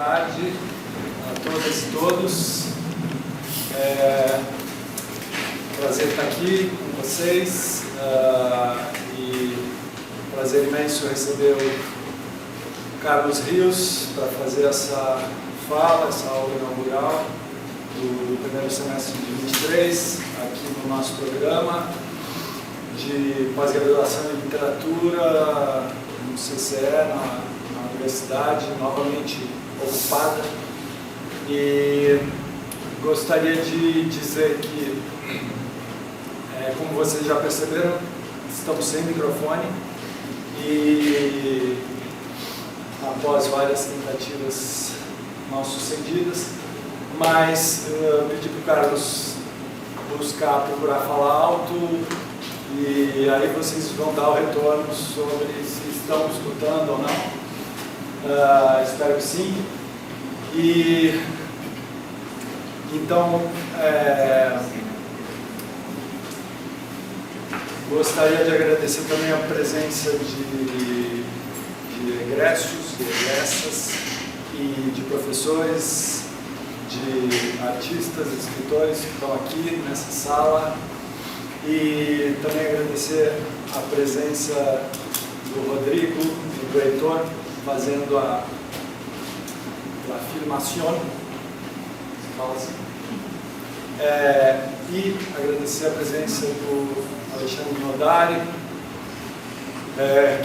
tarde a todas e todos. Prazer estar aqui com vocês e prazer imenso receber o Carlos Rios para fazer essa fala, essa aula inaugural do primeiro semestre de 23, aqui no nosso programa de pós-graduação em literatura no CCE, na universidade, novamente ocupada. E gostaria de dizer que, como vocês já perceberam, estamos sem microfone e, após várias tentativas mal sucedidas, mas pedi para o Carlos procurar falar alto e aí vocês vão dar o retorno sobre se estão escutando ou não. Espero que sim. E então gostaria de agradecer também a presença de egressos, de egressas e de professores, de artistas, escritores que estão aqui nessa sala, e também agradecer a presença do Rodrigo e do Heitor fazendo a filmação, se fala assim. E agradecer a presença do Alexandre Nodari,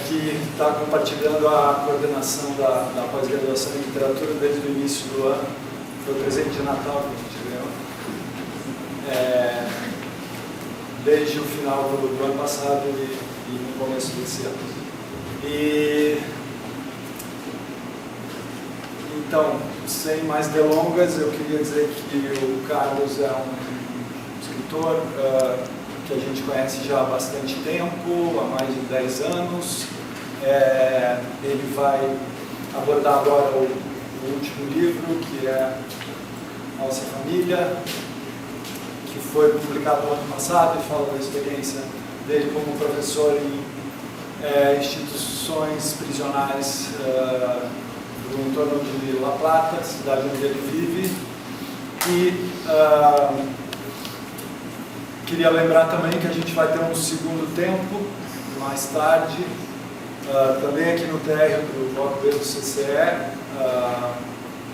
que está compartilhando a coordenação da pós-graduação em literatura desde o início do ano. Foi o presente de Natal que a gente ganhou, desde o final do ano passado e no começo desse ano. Então, sem mais delongas, eu queria dizer que o Carlos é um escritor que a gente conhece já há bastante tempo, há mais de 10 anos. Ele vai abordar agora o último livro, que é Nossa Família, que foi publicado no ano passado e fala da experiência dele como professor em instituições prisionais no entorno de La Plata, cidade onde ele vive. E queria lembrar também que a gente vai ter um segundo tempo, mais tarde, também aqui no térreo do Bloco B do CCE,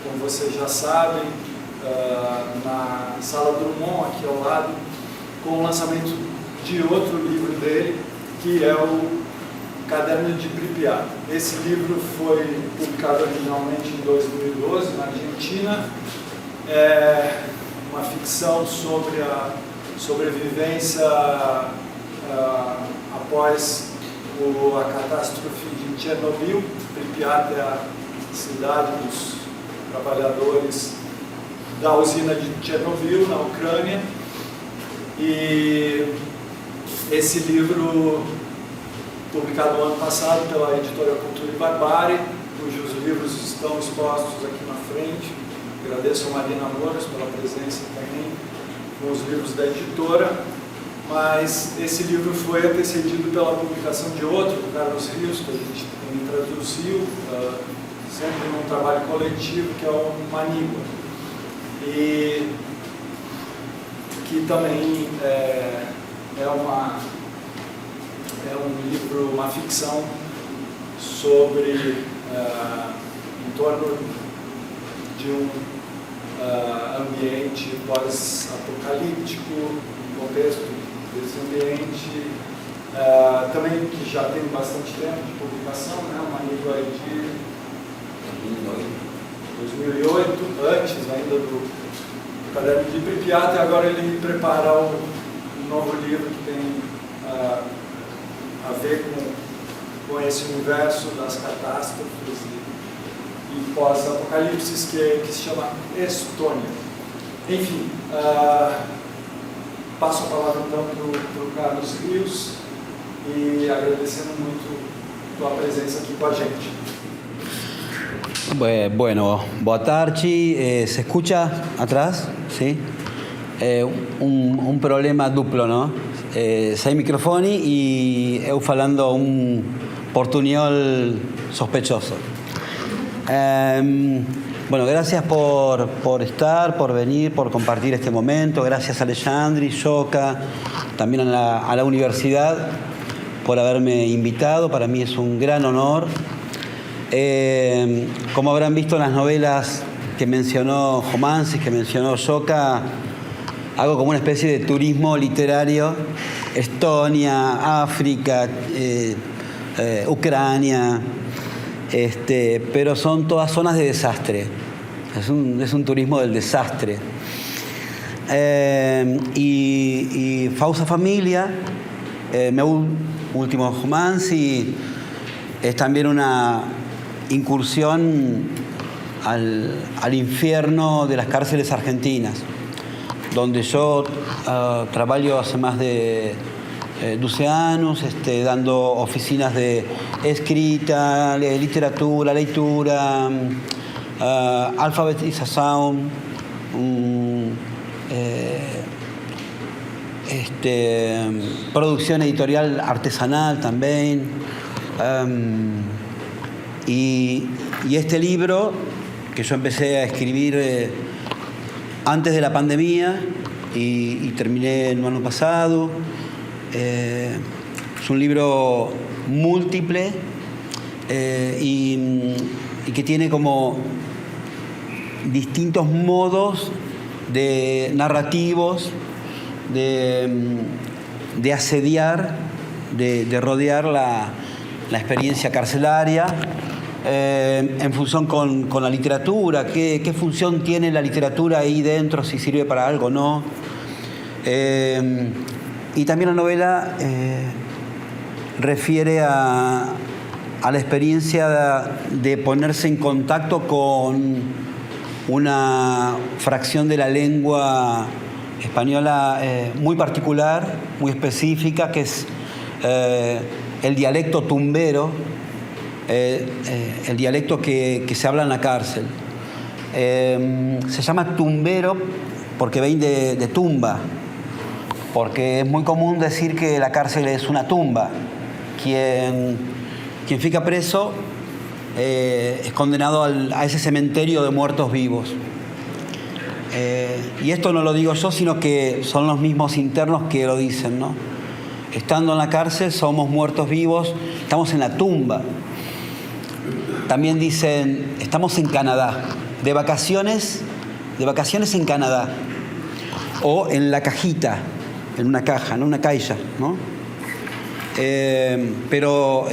como vocês já sabem, na Sala Drummond, aqui ao lado, com o lançamento de outro livro dele, que é o Caderno de Pripyat. Esse livro foi publicado originalmente em 2012, na Argentina. É uma ficção sobre a sobrevivência após a catástrofe de Chernobyl. Pripyat é a cidade dos trabalhadores da usina de Chernobyl, na Ucrânia. E esse livro, publicado no ano passado pela editora Cultura e Barbárie, cujos livros estão expostos aqui na frente. Agradeço a Marina Moras pela presença também com os livros da editora, mas esse livro foi antecedido pela publicação de outro, do Carlos Rios, que a gente também traduziu, sempre num trabalho coletivo, que é o Manígua, e que também é um livro, uma ficção sobre, em torno de um ambiente pós-apocalíptico, no contexto desse ambiente, também que já tem bastante tempo de publicação, né? Uma língua de 2008, antes ainda do Caderno de Pripyat, e agora ele prepara um novo livro que tem a ver com esse universo das catástrofes e pós-apocalipses, que se chama Estônia. Enfim, passo a palavra então para o Carlos Rios e agradecendo muito a tua presença aqui com a gente. Bueno, boa tarde. ¿Se escucha atrás? ¿Sí? Un problema duplo, não? Sem microfone e eu falando portunhol sospechoso. Bueno, gracias por estar, por venir, por compartir este momento. Gracias a Alexandri, Yoka, también a la universidad por haberme invitado. Para mí es un gran honor. Como habrán visto en las novelas que mencionó Jomansis, que mencionó Yoka, hago como una especie de turismo literario. Estonia, África, Ucrania, pero son todas zonas de desastre. Es un turismo del desastre. Y Fausa Familia, meu último romance, es también una incursión al infierno de las cárceles argentinas, donde yo trabajo hace más de 12 años, dando oficinas de escrita, literatura, lectura, alfabetización, producción editorial artesanal también. Y este libro, que yo empecé a escribir antes de la pandemia y terminé el año pasado, es un libro múltiple y que tiene como distintos modos narrativos de asediar, de rodear la experiencia carcelaria en función con la literatura, qué función tiene la literatura ahí dentro, si sirve para algo o no. Y también la novela refiere a la experiencia de ponerse en contacto con una fracción de la lengua española muy particular, muy específica, que es el dialecto tumbero, el dialecto que se habla en la cárcel. Se llama tumbero porque viene de tumba, porque es muy común decir que la cárcel es una tumba. Quien fica preso es condenado a ese cementerio de muertos vivos. Y esto no lo digo yo, sino que son los mismos internos que lo dicen, ¿no? Estando en la cárcel somos muertos vivos, estamos en la tumba. También dicen, estamos en Canadá, de vacaciones en Canadá, o en la cajita, en una caja, ¿no? Una caixa, ¿no? Pero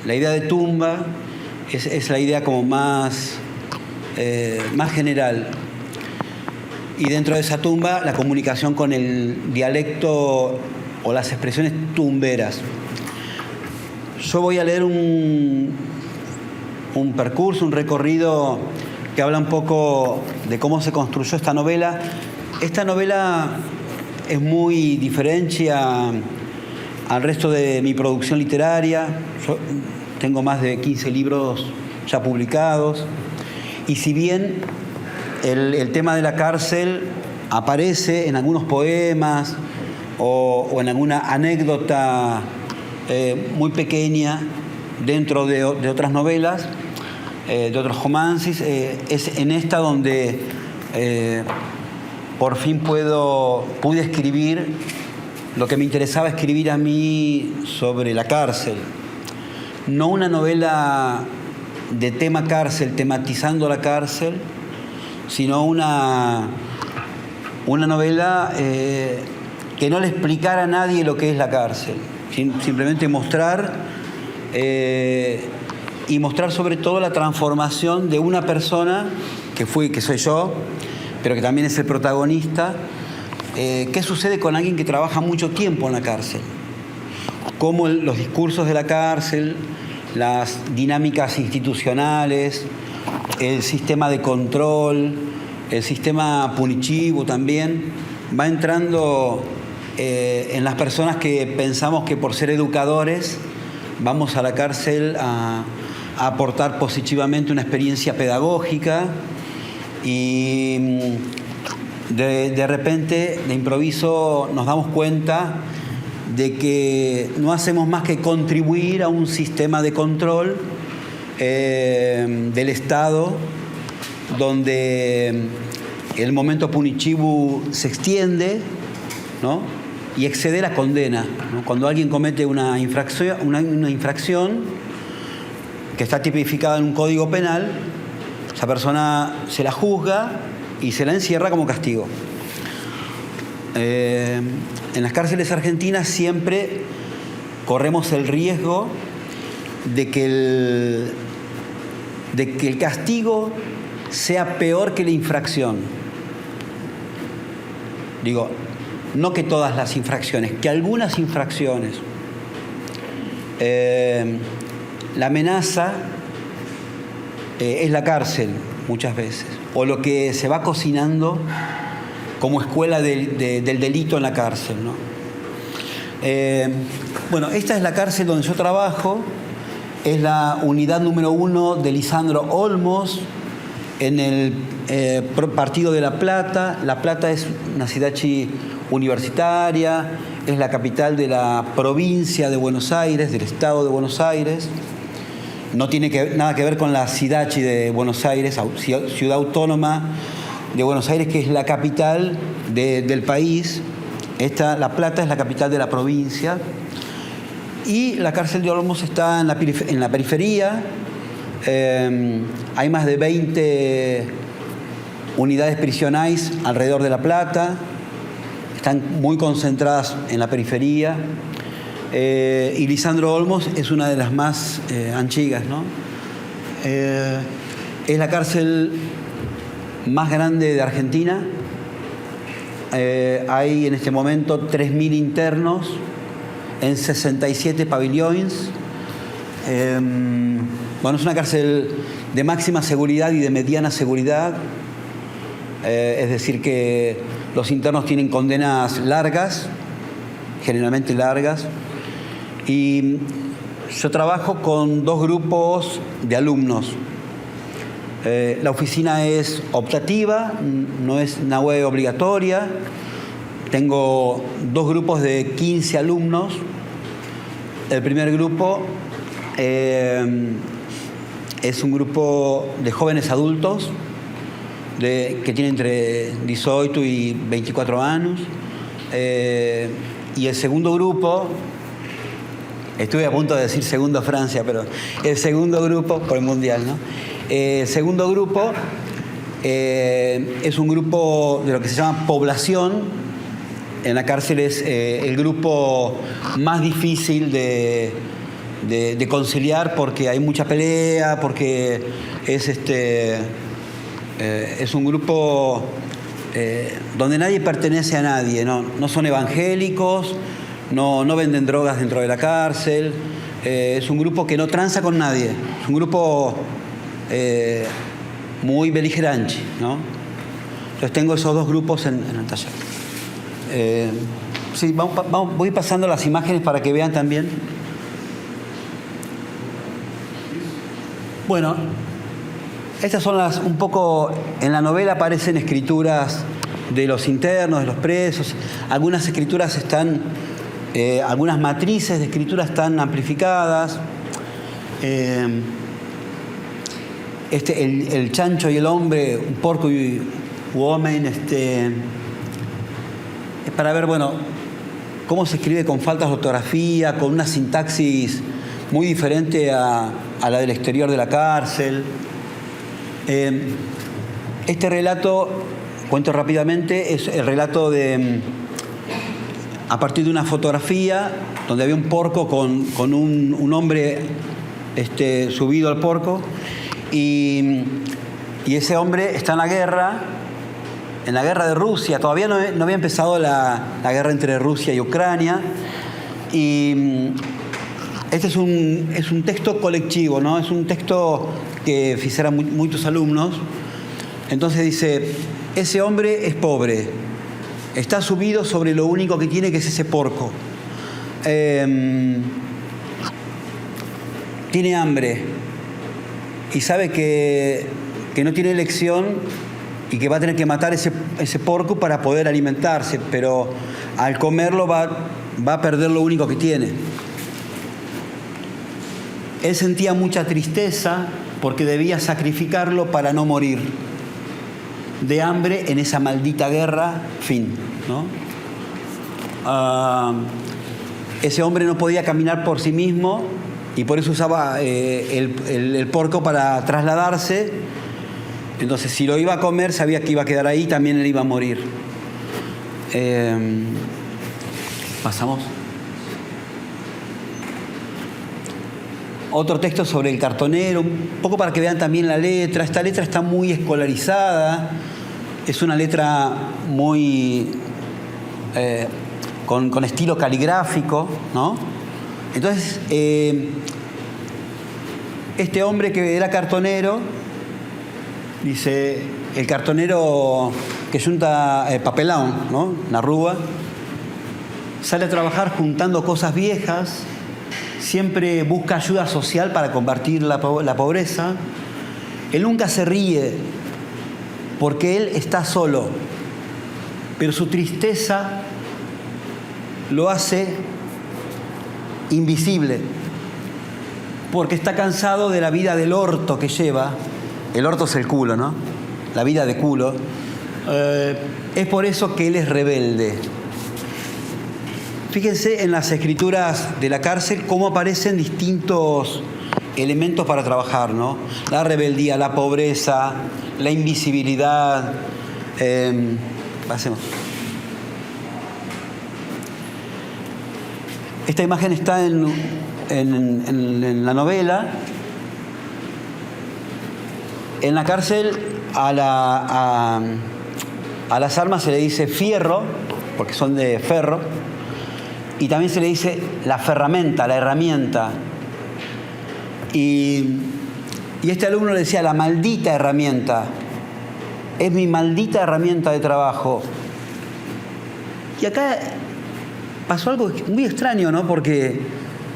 la idea de tumba es la idea como más general. Y dentro de esa tumba, la comunicación con el dialecto o las expresiones tumberas. Yo voy a leer un percurso, un recorrido que habla un poco de cómo se construyó esta novela. Esta novela es muy diferente al resto de mi producción literaria. Yo tengo más de 15 libros ya publicados. Y si bien el tema de la cárcel aparece en algunos poemas o en alguna anécdota muy pequeña dentro de otras novelas, de otros romances, es en esta donde por fin pude escribir lo que me interesaba escribir a mí sobre la cárcel. No una novela de tema cárcel, tematizando la cárcel, sino una novela que no le explicara a nadie lo que es la cárcel. Simplemente mostrar y mostrar sobre todo la transformación de una persona que soy yo, pero que también es el protagonista. ¿Qué sucede con alguien que trabaja mucho tiempo en la cárcel? Cómo los discursos de la cárcel, las dinámicas institucionales, el sistema de control, el sistema punitivo también, va entrando en las personas que pensamos que por ser educadores vamos a la cárcel a aportar positivamente una experiencia pedagógica y de repente, de improviso, nos damos cuenta de que no hacemos más que contribuir a un sistema de control del Estado donde el momento punitivo se extiende, ¿no? Y excede la condena, ¿no? Cuando alguien comete una infracción que está tipificada en un código penal, esa persona se la juzga y se la encierra como castigo. En las cárceles argentinas siempre corremos el riesgo de que el castigo sea peor que la infracción. Digo, no que todas las infracciones, que algunas infracciones. La amenaza es la cárcel muchas veces, o lo que se va cocinando como escuela del delito en la cárcel, ¿no? Bueno, esta es la cárcel donde yo trabajo, es la unidad número 1 de Lisandro Olmos, en el partido de La Plata. La Plata es una ciudad universitaria, es la capital de la provincia de Buenos Aires, del estado de Buenos Aires. No tiene nada que ver con la Sidachi de Buenos Aires, ciudad autónoma de Buenos Aires, que es la capital del país. La Plata es la capital de la provincia. Y la cárcel de Olmos está en la periferia. Hay más de 20 unidades prisionales alrededor de La Plata. Están muy concentradas en la periferia. Y Lisandro Olmos es una de las más antiguas, ¿no? Es la cárcel más grande de Argentina. Hay en este momento 3.000 internos en 67 pabellones. Bueno, es una cárcel de máxima seguridad y de mediana seguridad. Es decir, que los internos tienen condenas largas, generalmente largas. Y yo trabajo con 2 grupos de alumnos. La oficina es optativa, no es una web obligatoria. Tengo 2 grupos de 15 alumnos. El primer grupo es un grupo de jóvenes adultos que tienen entre 18 y 24 años. Y el segundo grupo, estuve a punto de decir segundo Francia, pero el segundo grupo, por el Mundial, ¿no? El segundo grupo es un grupo de lo que se llama población. En la cárcel es el grupo más difícil de conciliar, porque hay mucha pelea, porque es un grupo donde nadie pertenece a nadie, no son evangélicos, no venden drogas dentro de la cárcel. Es un grupo que no tranza con nadie, es un grupo muy beligerante, ¿no? Entonces tengo esos 2 grupos en el taller. Sí, voy pasando las imágenes para que vean también. Bueno, estas son un poco, en la novela aparecen escrituras de los internos, de los presos. Algunas escrituras están, algunas matrices de escritura están amplificadas. El chancho y el hombre, un porco y un hombre, es para ver, bueno, cómo se escribe con faltas de ortografía, con una sintaxis muy diferente a la del exterior de la cárcel. Este relato, cuento rápidamente, es el relato a partir de una fotografía donde había un porco con un hombre subido al porco, y ese hombre está en la guerra de Rusia. Todavía no había empezado la guerra entre Rusia y Ucrania, y este es un texto colectivo, ¿no? Es un texto que hicieron muchos alumnos. Entonces dice: ese hombre es pobre, está subido sobre lo único que tiene, que es ese porco. Tiene hambre y sabe que no tiene elección y que va a tener que matar ese porco para poder alimentarse, pero al comerlo va a perder lo único que tiene. Él sentía mucha tristeza porque debía sacrificarlo para no morir. de hambre en esa maldita guerra, fin, ¿no? Ese hombre no podía caminar por sí mismo y por eso usaba el porco para trasladarse. Entonces, si lo iba a comer, sabía que iba a quedar ahí, también él iba a morir. Pasamos. Otro texto sobre el cartonero, un poco para que vean también la letra. Esta letra está muy escolarizada, es una letra muy con estilo caligráfico, ¿no? Entonces, este hombre que era cartonero, dice, el cartonero que junta papelón, ¿no? La rúa, sale a trabajar juntando cosas viejas, siempre busca ayuda social para combatir la pobreza. Él nunca se ríe porque él está solo, pero su tristeza lo hace invisible porque está cansado de la vida del orto que lleva. El orto es el culo, ¿no? La vida de culo. Es por eso que él es rebelde. Fíjense en las escrituras de la cárcel cómo aparecen distintos elementos para trabajar, ¿no? La rebeldía, la pobreza, la invisibilidad. Pasemos. Esta imagen está en la novela. En la cárcel a las armas se le dice fierro, porque son de ferro, y también se le dice la ferramenta, la herramienta. Y este alumno le decía, la maldita herramienta, es mi maldita herramienta de trabajo. Y acá pasó algo muy extraño, ¿no? Porque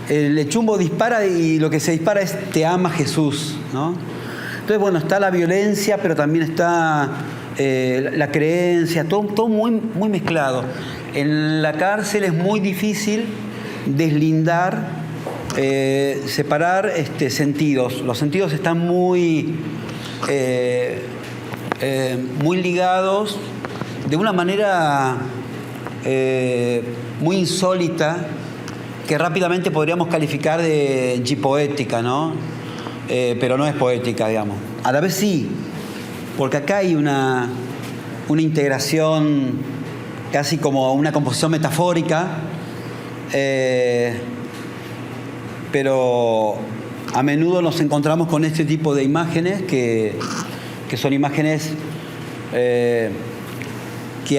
el chumbo dispara y lo que se dispara es te ama Jesús, ¿no? Entonces, bueno, está la violencia, pero también está la creencia, todo muy, muy mezclado. En la cárcel es muy difícil deslindar, separar sentidos. Los sentidos están muy ligados de una manera muy insólita que rápidamente podríamos calificar de poética, ¿no? Pero no es poética, digamos. A la vez sí, porque acá hay una integración casi como una composición metafórica, pero a menudo nos encontramos con este tipo de imágenes que son imágenes que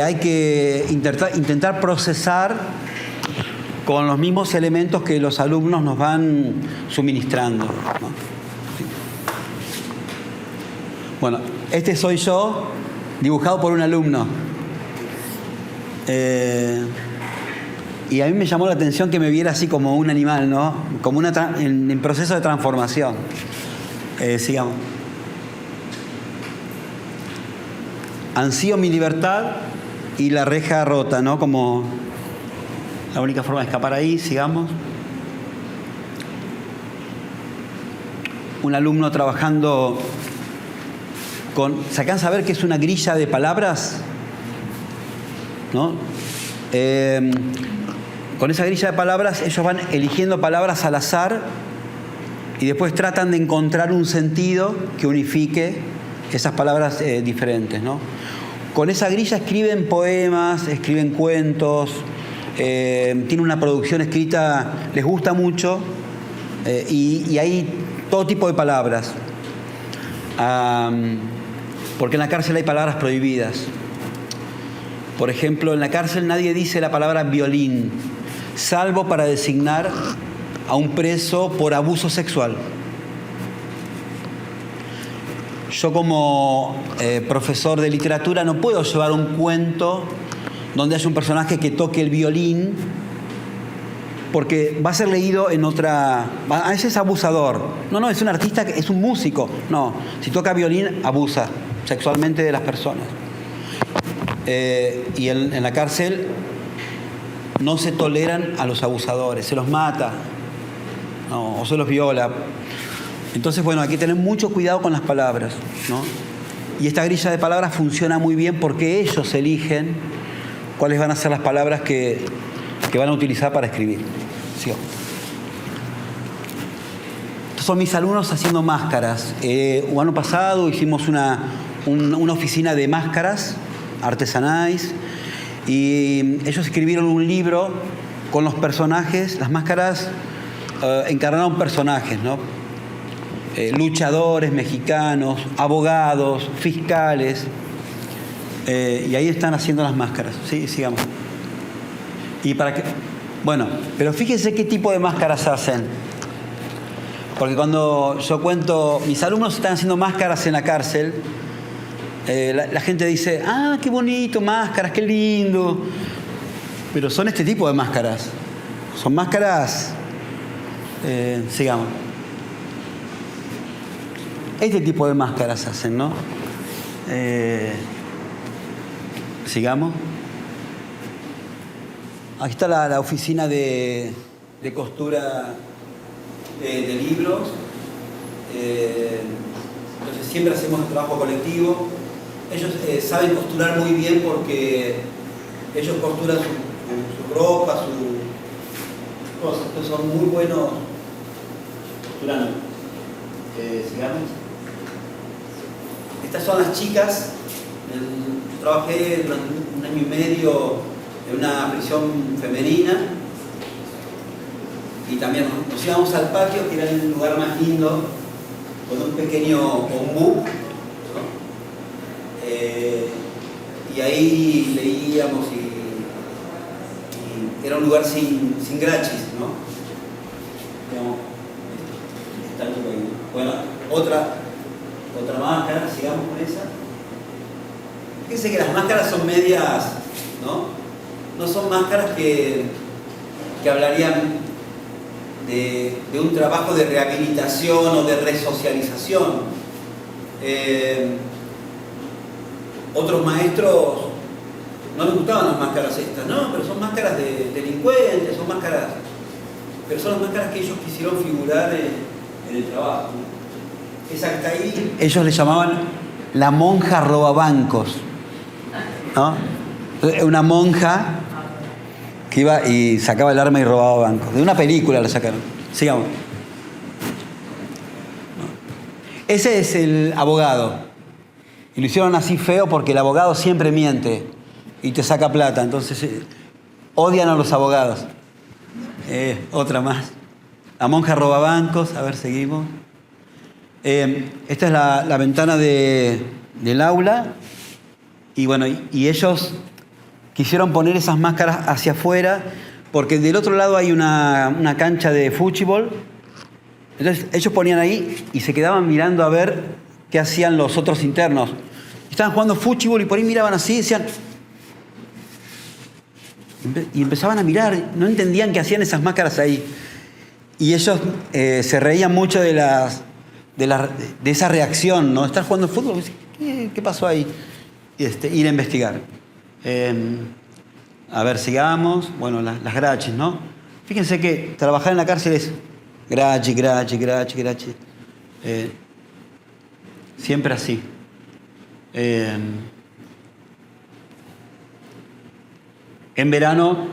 hay que intentar procesar con los mismos elementos que los alumnos nos van suministrando, ¿no? Bueno, este soy yo, dibujado por un alumno. Y a mí me llamó la atención que me viera así como un animal, ¿no? Como en proceso de transformación. Sigamos. Ansío mi libertad y la reja rota, ¿no? Como la única forma de escapar ahí. Sigamos. Un alumno trabajando ¿se alcanza a ver que es una grilla de palabras? ¿No? Con esa grilla de palabras ellos van eligiendo palabras al azar y después tratan de encontrar un sentido que unifique esas palabras diferentes, ¿no? Con esa grilla escriben poemas, escriben cuentos, tienen una producción escrita, les gusta mucho, y hay todo tipo de palabras. Porque en la cárcel hay palabras prohibidas. Por ejemplo, en la cárcel nadie dice la palabra violín, salvo para designar a un preso por abuso sexual. Yo como profesor de literatura no puedo llevar un cuento donde haya un personaje que toque el violín, porque va a ser leído en otra... ese es abusador. No, es un artista, es un músico. No, si toca violín, abusa sexualmente de las personas. Y en la cárcel no se toleran a los abusadores, se los mata, ¿no? O se los viola. Entonces, bueno, hay que tener mucho cuidado con las palabras, ¿no? Y esta grilla de palabras funciona muy bien porque ellos eligen cuáles van a ser las palabras que van a utilizar para escribir. Sigo. Estos son mis alumnos haciendo máscaras. El año pasado hicimos una oficina de máscaras artesanales y ellos escribieron un libro con los personajes. Las máscaras encarnaron personajes, ¿no? Luchadores mexicanos, abogados, fiscales, y ahí están haciendo las máscaras. Sí, sigamos. Y para que, bueno, pero fíjense qué tipo de máscaras hacen. Porque cuando yo cuento, mis alumnos están haciendo máscaras en la cárcel, la gente dice, ah, qué bonito, máscaras, qué lindo. Pero son este tipo de máscaras. Son máscaras, sigamos. Este tipo de máscaras hacen, ¿no? Sigamos. Aquí está la oficina de costura de libros. Entonces siempre hacemos el trabajo colectivo. Ellos saben costurar muy bien porque ellos costuran su ropa, sus cosas. Entonces son muy buenos costurando. Sigamos. Estas son las chicas. Yo trabajé durante un año y medio en una prisión femenina y también nos íbamos al patio, que era el lugar más lindo, con un pequeño ombú, ¿no? Y ahí leíamos y era un lugar sin grachis, ¿no? Bueno, otra máscara, sigamos con esa. Fíjense que las máscaras son medias, ¿no? No son máscaras que hablarían de un trabajo de rehabilitación o de resocialización. Otros maestros no les gustaban las máscaras estas, no, pero son máscaras de delincuentes, son máscaras, pero son las máscaras que ellos quisieron figurar en el trabajo. Esa que está ahí, ellos le llamaban la monja robabancos, ¿no? Una monja que iba y sacaba el arma y robaba bancos. De una película la sacaron. Sigamos. Ese es el abogado. Y lo hicieron así feo porque el abogado siempre miente y te saca plata. Entonces odian a los abogados. Otra más. La monja robabancos. A ver, seguimos. Esta es la ventana del aula. Y bueno, y ellos quisieron poner esas máscaras hacia afuera porque del otro lado hay una cancha de fútbol. Entonces ellos ponían ahí y se quedaban mirando a ver qué hacían los otros internos. Estaban jugando fútbol y por ahí miraban así y decían... Y empezaban a mirar, no entendían qué hacían esas máscaras ahí. Y ellos se reían mucho de esa reacción, ¿no? Estar jugando fútbol, ¿qué pasó ahí? Ir a investigar. A ver, sigamos. Bueno, las grachis, ¿no? Fíjense que trabajar en la cárcel es grachi. Siempre así. En verano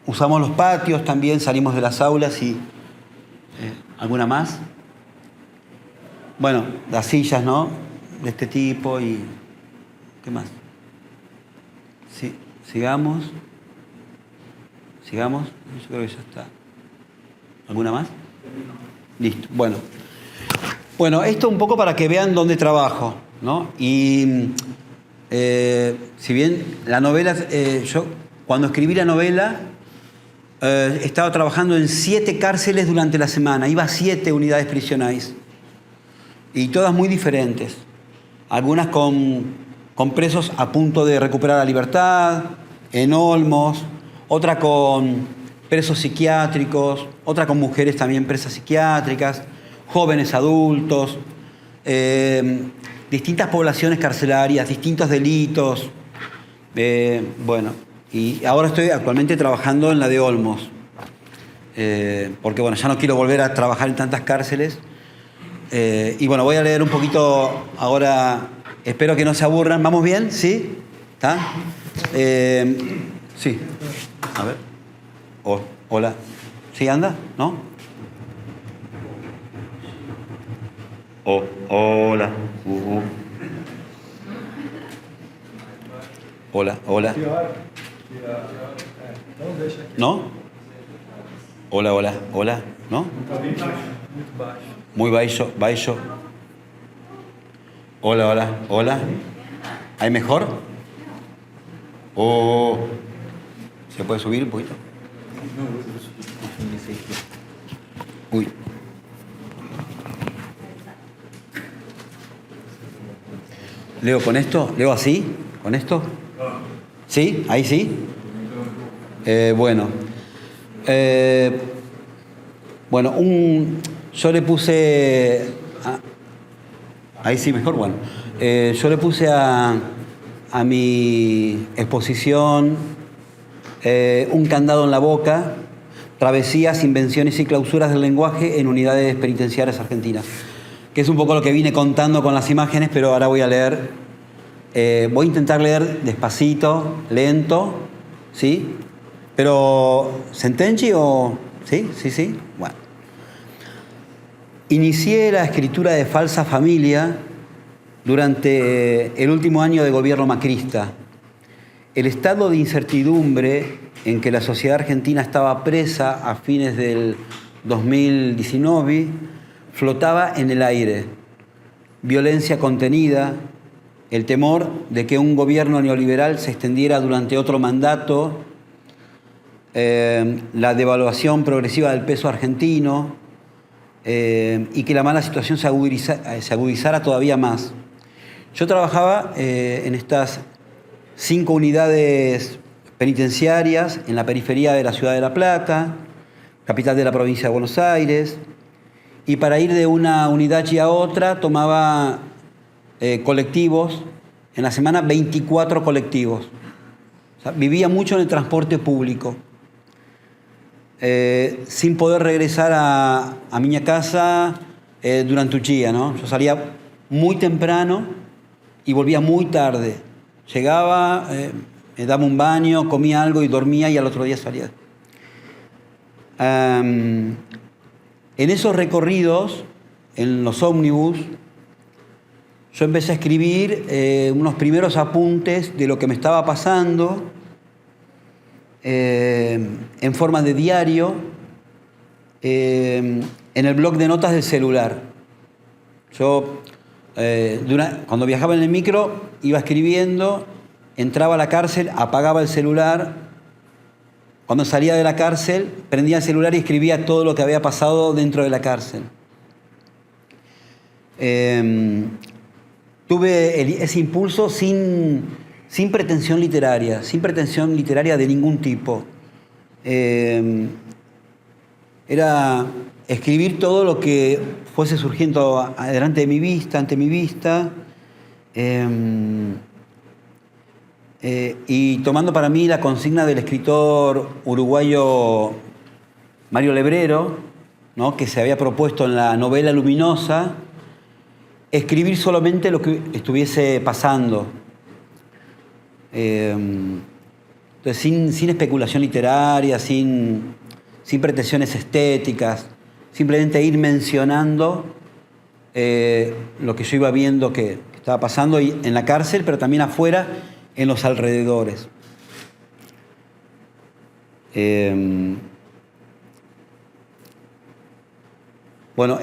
usamos los patios también, salimos de las aulas y... ¿alguna más? Bueno, las sillas, ¿no? De este tipo y... ¿Qué más? Sí, sigamos. Yo creo que ya está. ¿Alguna más? Listo. Bueno, esto un poco para que vean dónde trabajo, ¿no? Y si bien la novela, yo cuando escribí la novela estaba trabajando en 7 cárceles durante la semana. Iba a 7 unidades prisionales. Y todas muy diferentes. Algunas con presos a punto de recuperar la libertad, en Olmos, otra con presos psiquiátricos, otra con mujeres también presas psiquiátricas, jóvenes adultos, distintas poblaciones carcelarias, distintos delitos. Y ahora estoy actualmente trabajando en la de Olmos, porque ya no quiero volver a trabajar en tantas cárceles. Y voy a leer un poquito ahora Espero que no se aburran. ¿Vamos bien? ¿Sí? ¿Está? Sí. A ver. Hola. ¿Sí anda? ¿No? Hola. Hola, hola. ¿No? Hola, hola, hola. ¿No? Muy baixo. Hola, hola, hola. ¿Hay mejor? ¿O se puede subir un poquito? Uy. ¿Leo con esto? ¿Leo así? ¿Con esto? ¿Sí? ¿Ahí sí? Bueno. Bueno, yo le puse... ahí sí, mejor, bueno. Yo le puse a mi exposición un candado en la boca, travesías, invenciones y clausuras del lenguaje en unidades penitenciarias argentinas, que es un poco lo que vine contando con las imágenes, pero ahora voy a leer. Voy a intentar leer despacito, lento, ¿sí? Pero, ¿se entiende o...? ¿Sí? ¿Sí? Bueno. Inicié la escritura de Falsa Familia durante el último año de gobierno macrista. El estado de incertidumbre en que la sociedad argentina estaba presa a fines del 2019 flotaba en el aire. Violencia contenida, el temor de que un gobierno neoliberal se extendiera durante otro mandato, la devaluación progresiva del peso argentino y que la mala situación se agudizara todavía más. Yo trabajaba en estas 5 unidades penitenciarias en la periferia de la ciudad de La Plata, capital de la provincia de Buenos Aires, y para ir de una unidad y a otra tomaba colectivos, en la semana 24 colectivos. O sea, vivía mucho en el transporte público, sin poder regresar a mi casa durante un día, ¿no? Yo salía muy temprano y volvía muy tarde. Llegaba, me daba un baño, comía algo y dormía y al otro día salía. En esos recorridos, en los ómnibus, yo empecé a escribir unos primeros apuntes de lo que me estaba pasando en forma de diario en el bloc de notas del celular. Yo, cuando viajaba en el micro, iba escribiendo, entraba a la cárcel, apagaba el celular. Cuando salía de la cárcel, prendía el celular y escribía todo lo que había pasado dentro de la cárcel. Tuve ese impulso sin pretensión literaria de ningún tipo. Era escribir todo lo que fuese surgiendo ante mi vista, y tomando para mí la consigna del escritor uruguayo Mario Lebrero, ¿no?, que se había propuesto en la novela Luminosa, escribir solamente lo que estuviese pasando. Entonces, sin especulación literaria, sin pretensiones estéticas, simplemente ir mencionando lo que yo iba viendo que estaba pasando en la cárcel, pero también afuera, en los alrededores. Bueno,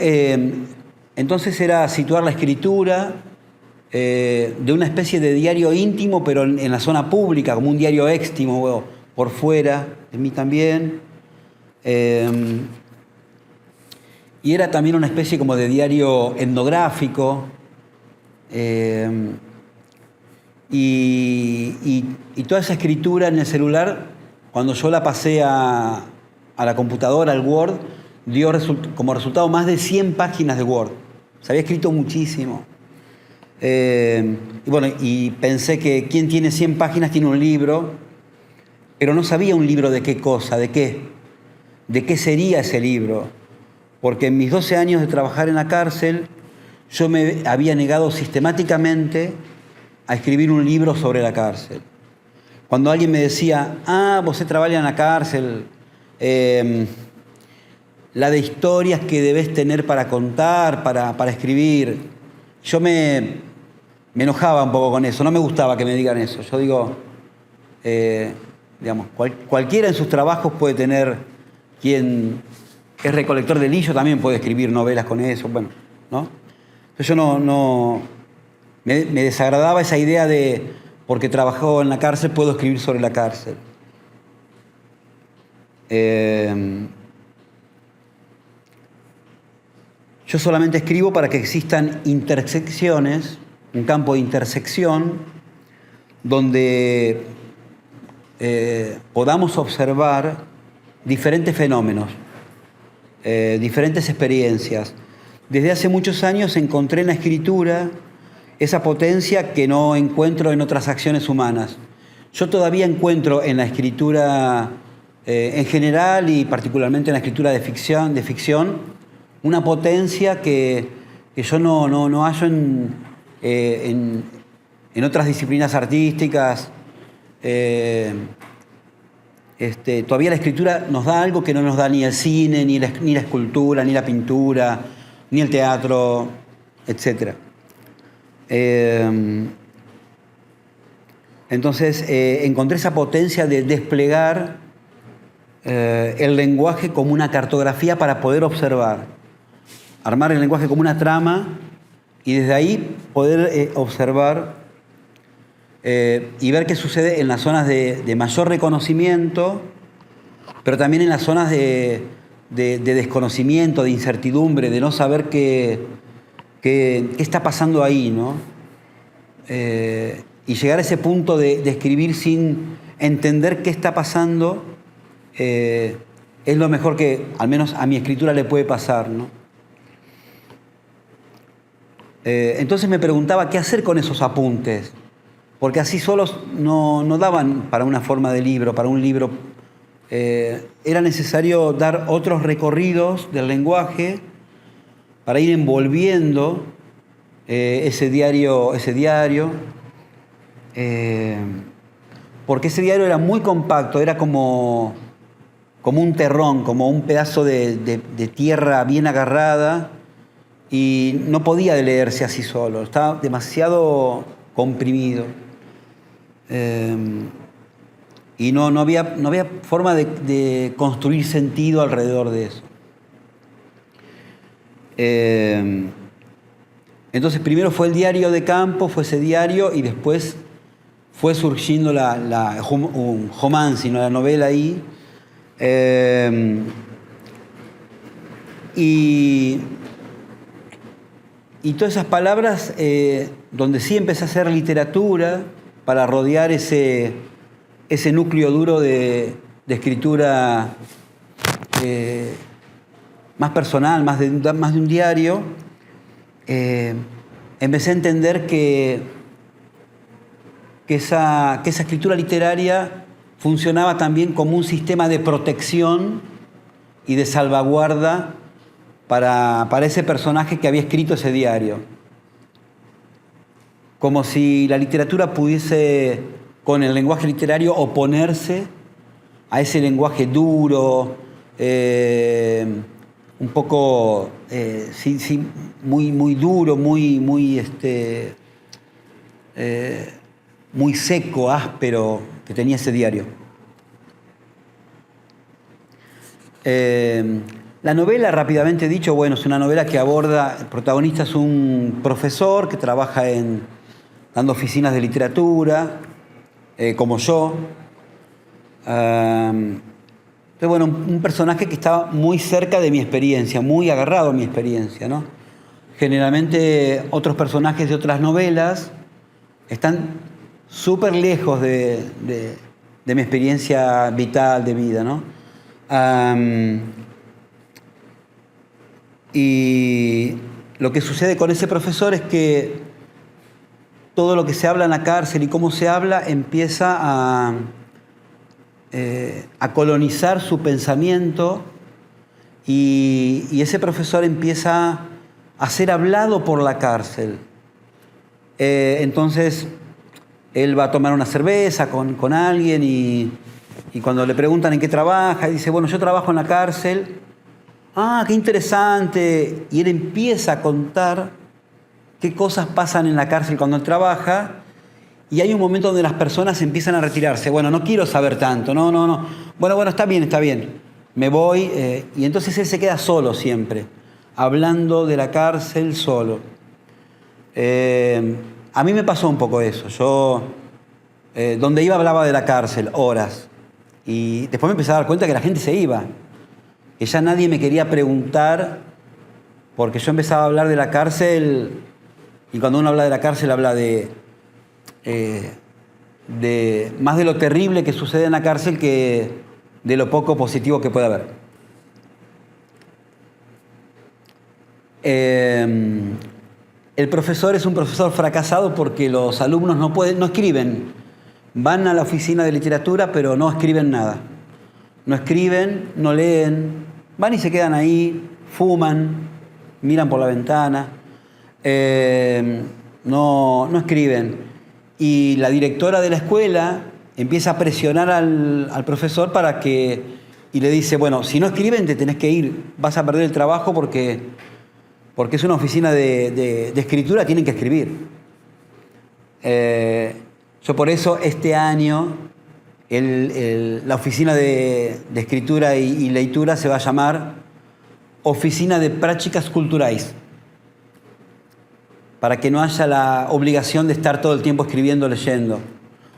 entonces era situar la escritura de una especie de diario íntimo, pero en la zona pública, como un diario éxtimo, por fuera de mí también. Y era también una especie como de diario etnográfico. Y toda esa escritura en el celular, cuando yo la pasé a la computadora, al Word, dio como resultado más de 100 páginas de Word. Se había escrito muchísimo. Y bueno, y pensé que quien tiene 100 páginas tiene un libro, pero no sabía un libro de qué cosa, de qué sería ese libro. Porque en mis 12 años de trabajar en la cárcel, yo me había negado sistemáticamente a escribir un libro sobre la cárcel. Cuando alguien me decía, vos trabajas en la cárcel, la de historias que debes tener para contar, para escribir, yo me enojaba un poco con eso, no me gustaba que me digan eso. Yo digo, digamos, cualquiera en sus trabajos puede tener, quien es recolector de lillo también puede escribir novelas con eso, bueno, ¿no? Entonces yo me desagradaba esa idea de, porque trabajó en la cárcel, puedo escribir sobre la cárcel. Yo solamente escribo para que existan intersecciones, un campo de intersección, donde podamos observar diferentes fenómenos, diferentes experiencias. Desde hace muchos años encontré en la escritura esa potencia que no encuentro en otras acciones humanas. Yo todavía encuentro en la escritura en general y particularmente en la escritura de ficción, una potencia que yo no hallo en otras disciplinas artísticas. Todavía la escritura nos da algo que no nos da ni el cine, ni la escultura, ni la pintura, ni el teatro, etc. Entonces encontré esa potencia de desplegar el lenguaje como una cartografía para poder observar. Armar el lenguaje como una trama y desde ahí poder observar y ver qué sucede en las zonas de mayor reconocimiento, pero también en las zonas de desconocimiento, de incertidumbre, de no saber qué está pasando ahí, ¿no? Y llegar a ese punto de escribir sin entender qué está pasando es lo mejor que, al menos a mi escritura, le puede pasar, ¿no? Entonces me preguntaba qué hacer con esos apuntes, porque así solos no daban para una forma de libro, para un libro. Era necesario dar otros recorridos del lenguaje para ir envolviendo ese diario, porque ese diario era muy compacto, era como un terrón, como un pedazo de tierra bien agarrada, y no podía leerse así solo, estaba demasiado comprimido. Y no había forma de construir sentido alrededor de eso. Entonces primero fue el diario de campo, fue ese diario, y después fue surgiendo un romance, sino la novela ahí. Y todas esas palabras, donde sí empecé a hacer literatura para rodear ese núcleo duro de escritura más personal, más de un diario, empecé a entender que esa escritura literaria funcionaba también como un sistema de protección y de salvaguarda para ese personaje que había escrito ese diario. Como si la literatura pudiese, con el lenguaje literario, oponerse a ese lenguaje duro, un poco, muy duro, muy seco, áspero, que tenía ese diario. La novela, rápidamente dicho, bueno, es una novela que aborda, el protagonista es un profesor que trabaja dando oficinas de literatura, como yo. Entonces, bueno, un personaje que estaba muy cerca de mi experiencia, muy agarrado a mi experiencia, ¿no? Generalmente otros personajes de otras novelas están súper lejos de mi experiencia vital, de vida, ¿no? Y lo que sucede con ese profesor es que todo lo que se habla en la cárcel y cómo se habla empieza a colonizar su pensamiento, y ese profesor empieza a ser hablado por la cárcel. Entonces, él va a tomar una cerveza con alguien y cuando le preguntan en qué trabaja, dice, bueno, yo trabajo en la cárcel. Ah, qué interesante. Y él empieza a contar qué cosas pasan en la cárcel cuando él trabaja. Y hay un momento donde las personas empiezan a retirarse. Bueno, no quiero saber tanto. No. Bueno, está bien. Me voy. Y entonces él se queda solo siempre, hablando de la cárcel solo. A mí me pasó un poco eso. Yo, donde iba, hablaba de la cárcel, horas. Y después me empecé a dar cuenta que la gente se iba. Que ya nadie me quería preguntar, porque yo empezaba a hablar de la cárcel, y cuando uno habla de la cárcel habla de más de lo terrible que sucede en la cárcel que de lo poco positivo que puede haber. El profesor es un profesor fracasado porque los alumnos no escriben. Van a la oficina de literatura, pero no escriben nada. No escriben, no leen, van y se quedan ahí, fuman, miran por la ventana, no escriben. Y la directora de la escuela empieza a presionar al profesor y le dice, bueno, si no escriben te tenés que ir, vas a perder el trabajo porque es una oficina de escritura, tienen que escribir. Yo por eso este año la oficina de escritura y lectura se va a llamar Oficina de Prácticas Culturais, para que no haya la obligación de estar todo el tiempo escribiendo, leyendo.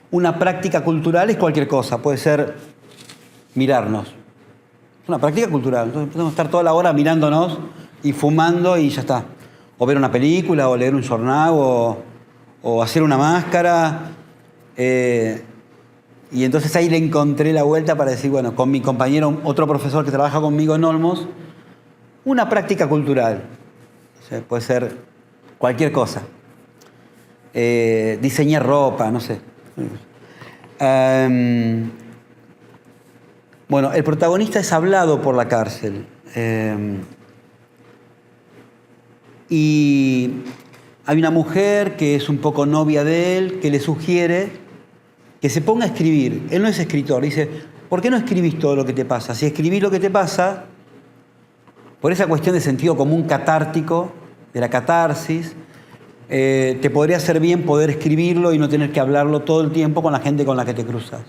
Una práctica cultural es cualquier cosa, puede ser mirarnos. Es una práctica cultural, entonces podemos estar toda la hora mirándonos y fumando y ya está. O ver una película, o leer un jornal, o hacer una máscara. Y entonces ahí le encontré la vuelta para decir, bueno, con mi compañero, otro profesor que trabaja conmigo en Olmos, una práctica cultural. O sea, puede ser cualquier cosa. Diseñar ropa, no sé. Bueno, el protagonista es hablado por la cárcel. Y hay una mujer que es un poco novia de él, que le sugiere que se ponga a escribir. Él no es escritor. Dice, ¿por qué no escribís todo lo que te pasa? Si escribís lo que te pasa, por esa cuestión de sentido común catártico, de la catarsis, te podría hacer bien poder escribirlo y no tener que hablarlo todo el tiempo con la gente con la que te cruzas.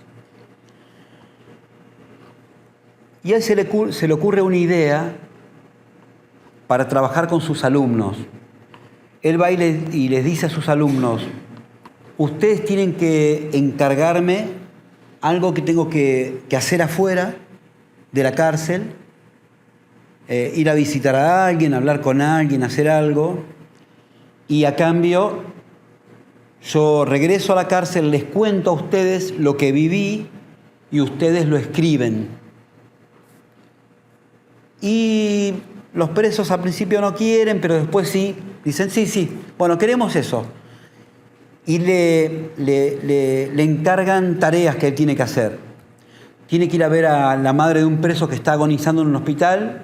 Y a él se le ocurre una idea para trabajar con sus alumnos. Él va y les dice a sus alumnos, ustedes tienen que encargarme algo que tengo que hacer afuera de la cárcel, ir a visitar a alguien, hablar con alguien, hacer algo, y a cambio yo regreso a la cárcel, les cuento a ustedes lo que viví y ustedes lo escriben. Y los presos al principio no quieren, pero después sí, dicen sí, bueno, queremos eso. Y le encargan tareas que él tiene que hacer. Tiene que ir a ver a la madre de un preso que está agonizando en un hospital.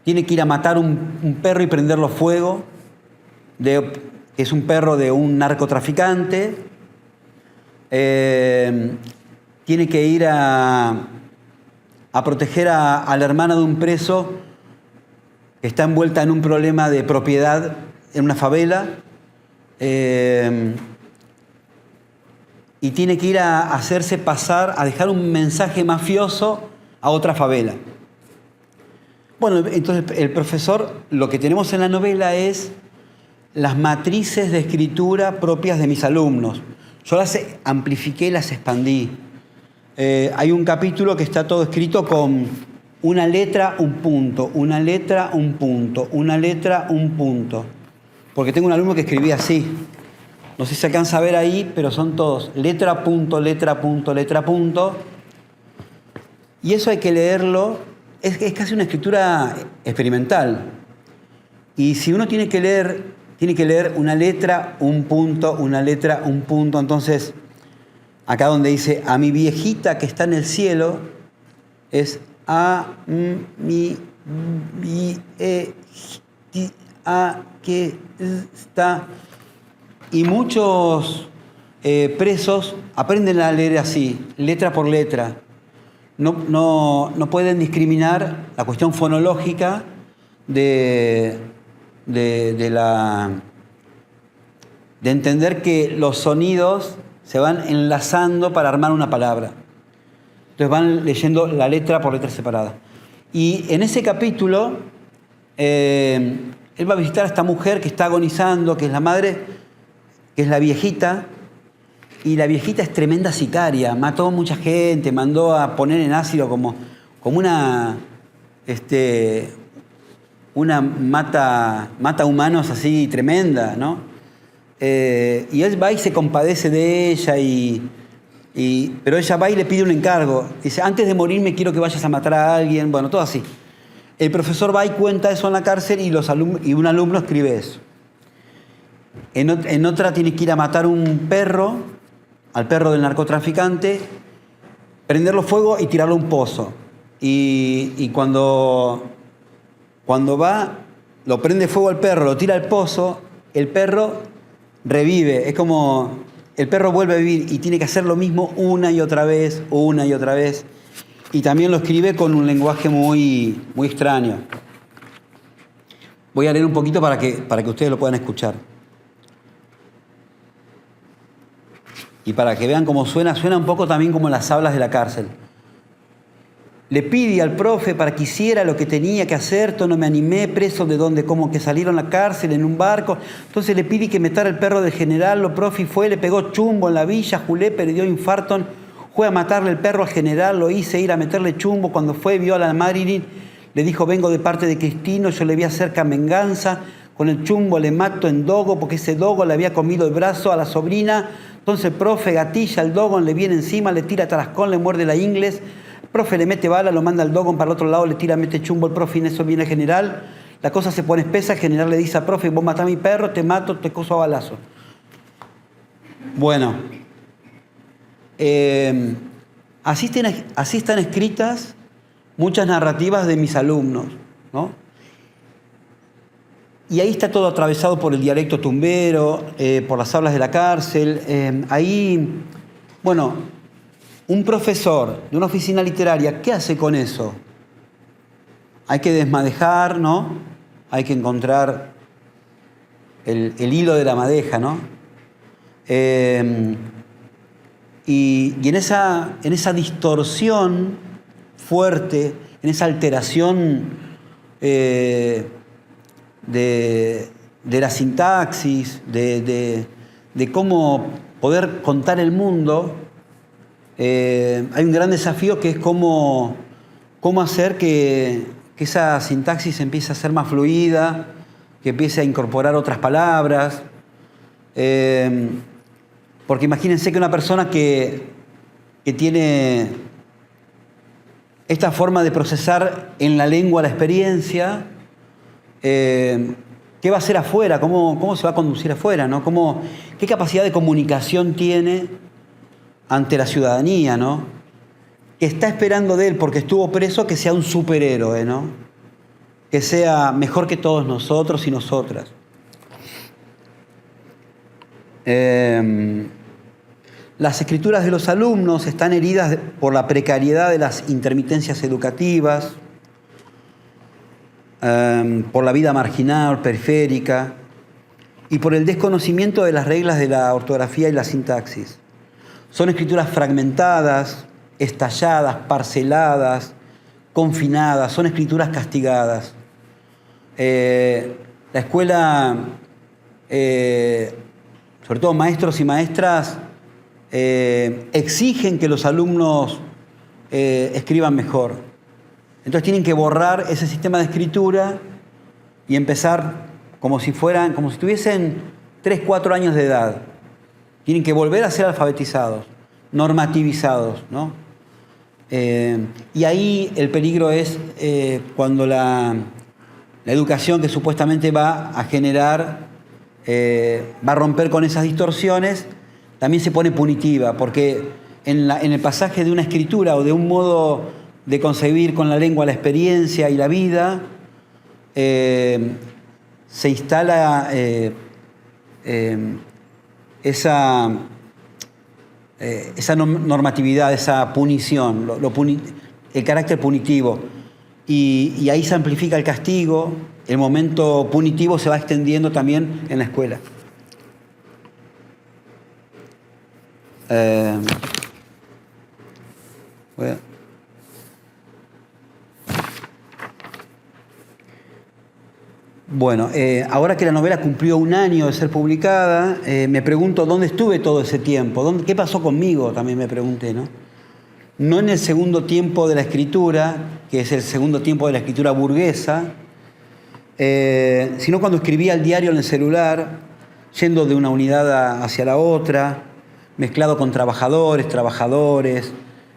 Tiene que ir a matar un perro y prenderlo fuego. Es un perro de un narcotraficante. Tiene que ir a proteger a la hermana de un preso que está envuelta en un problema de propiedad en una favela. Y tiene que ir a hacerse pasar, a dejar un mensaje mafioso a otra favela. Bueno, entonces el profesor, lo que tenemos en la novela es las matrices de escritura propias de mis alumnos. Yo las amplifiqué, las expandí. Hay un capítulo que está todo escrito con una letra, un punto, una letra, un punto, una letra, un punto. Porque tengo un alumno que escribía así. No sé si se alcanza a ver ahí, pero son todos letra, punto, letra, punto, letra, punto. Y eso hay que leerlo. Es casi una escritura experimental. Y si uno tiene que leer una letra, un punto, una letra, un punto. Entonces, acá donde dice a mi viejita que está en el cielo, es a mi aquí está. Y muchos presos aprenden a leer así, letra por letra. No pueden discriminar la cuestión fonológica de entender que los sonidos se van enlazando para armar una palabra. Entonces van leyendo la letra por letra separada. Y en ese capítulo, él va a visitar a esta mujer que está agonizando, que es la madre, que es la viejita, y la viejita es tremenda sicaria, mató a mucha gente, mandó a poner en ácido como una mata humanos así tremenda, ¿no? Y él va y se compadece de ella, pero ella va y le pide un encargo. Dice, antes de morirme quiero que vayas a matar a alguien, bueno, todo así. El profesor va y cuenta eso en la cárcel y un alumno escribe eso. En otra tiene que ir a matar un perro, al perro del narcotraficante, prenderlo fuego y tirarlo a un pozo. Y cuando va, lo prende fuego al perro, lo tira al pozo, el perro revive. Es como el perro vuelve a vivir y tiene que hacer lo mismo una y otra vez. Y también lo escribe con un lenguaje muy, muy extraño. Voy a leer un poquito para que ustedes lo puedan escuchar. Y para que vean cómo suena un poco también como las hablas de la cárcel. Le pide al profe para que hiciera lo que tenía que hacer, no me animé, preso de donde, como que salieron a la cárcel en un barco. Entonces le pide que matara el perro del general, lo profe fue, le pegó chumbo en la villa, Julé perdió infarto, fue a matarle el perro al general, lo hice ir a meterle chumbo, cuando fue, vio a la Marilyn, le dijo, vengo de parte de Cristino, yo le voy a hacer venganza, con el chumbo le mato en dogo, porque ese dogo le había comido el brazo a la sobrina. Entonces el profe gatilla, el dogon le viene encima, le tira tarascón, le muerde la ingles. El profe le mete bala, lo manda al dogon para el otro lado, le tira, mete chumbo el profe y en eso viene el general. La cosa se pone espesa, el general le dice al profe, vos matás a mi perro, te mato, te coso a balazo. Bueno, así están escritas muchas narrativas de mis alumnos, ¿no? Y ahí está todo atravesado por el dialecto tumbero, por las hablas de la cárcel. Ahí, bueno, un profesor de una oficina literaria, ¿qué hace con eso? Hay que desmadejar, ¿no? Hay que encontrar el hilo de la madeja, ¿no? Y en esa distorsión fuerte, en esa alteración de la sintaxis, de cómo poder contar el mundo, hay un gran desafío que es cómo hacer que esa sintaxis empiece a ser más fluida, que empiece a incorporar otras palabras. Porque imagínense que una persona que tiene esta forma de procesar en la lengua la experiencia, ¿qué va a hacer afuera? ¿Cómo se va a conducir afuera, ¿no? ¿Qué capacidad de comunicación tiene ante la ciudadanía, ¿no? Que está esperando de él, porque estuvo preso, que sea un superhéroe, ¿no? Que sea mejor que todos nosotros y nosotras. Las escrituras de los alumnos están heridas por la precariedad de las intermitencias educativas, por la vida marginal, periférica, y por el desconocimiento de las reglas de la ortografía y la sintaxis. Son escrituras fragmentadas, estalladas, parceladas, confinadas, son escrituras castigadas. La escuela, sobre todo maestros y maestras, exigen que los alumnos escriban mejor. Entonces tienen que borrar ese sistema de escritura y empezar como si tuviesen 3, 4 años de edad. Tienen que volver a ser alfabetizados, normativizados, ¿no? Y ahí el peligro es cuando la educación que supuestamente va a generar, va a romper con esas distorsiones, también se pone punitiva, porque en el pasaje de una escritura o de un modo de concebir con la lengua la experiencia y la vida, se instala esa normatividad, esa punición, el carácter punitivo. Y ahí se amplifica el castigo, el momento punitivo se va extendiendo también en la escuela. Bueno, ahora que la novela cumplió 1 año de ser publicada, me pregunto dónde estuve todo ese tiempo, ¿qué pasó conmigo? También me pregunté, ¿no? No en el segundo tiempo de la escritura, que es el segundo tiempo de la escritura burguesa, sino cuando escribía el diario en el celular, yendo de una unidad hacia la otra, mezclado con trabajadores,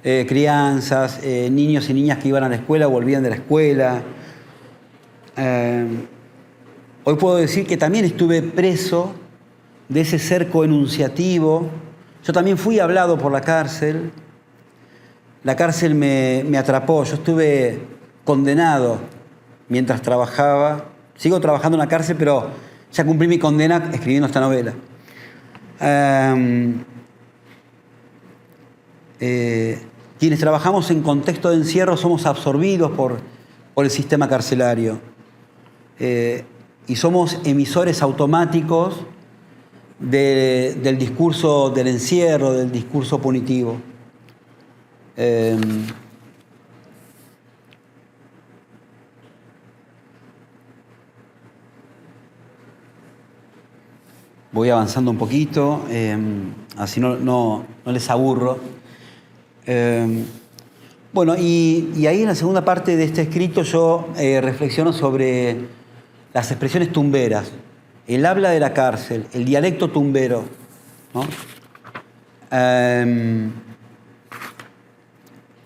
crianzas, niños y niñas que iban a la escuela o volvían de la escuela. Hoy puedo decir que también estuve preso de ese cerco enunciativo. Yo también fui hablado por la cárcel. La cárcel me atrapó. Yo estuve condenado mientras trabajaba. Sigo trabajando en la cárcel, pero ya cumplí mi condena escribiendo esta novela. Quienes trabajamos en contexto de encierro somos absorbidos por el sistema carcelario. Y somos emisores automáticos del discurso del encierro, del discurso punitivo. Voy avanzando un poquito, así no les aburro. Bueno, y ahí en la segunda parte de este escrito yo reflexiono sobre las expresiones tumberas, el habla de la cárcel, el dialecto tumbero, ¿no?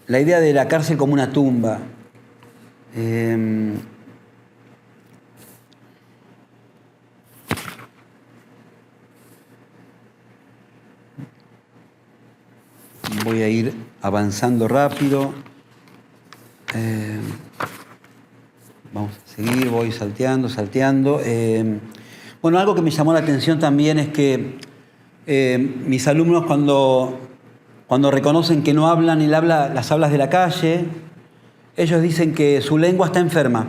La idea de la cárcel como una tumba. Voy a ir avanzando rápido. Vamos a seguir, voy salteando. Bueno, algo que me llamó la atención también es que mis alumnos cuando reconocen que no hablan las hablas de la calle, ellos dicen que su lengua está enferma,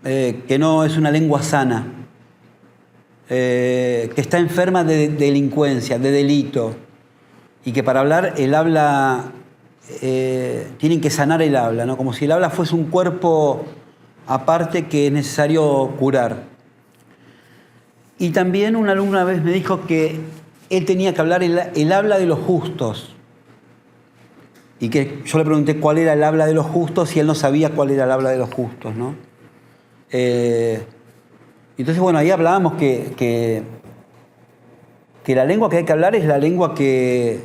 que no es una lengua sana, que está enferma de delincuencia, de delito, y que para hablar el habla tienen que sanar el habla, ¿no? Como si el habla fuese un cuerpo aparte que es necesario curar. Y también un alumno una vez me dijo que él tenía que hablar el habla de los justos. Y que yo le pregunté cuál era el habla de los justos y él no sabía cuál era el habla de los justos, ¿no? Entonces, bueno, ahí hablábamos que la lengua que hay que hablar es la lengua que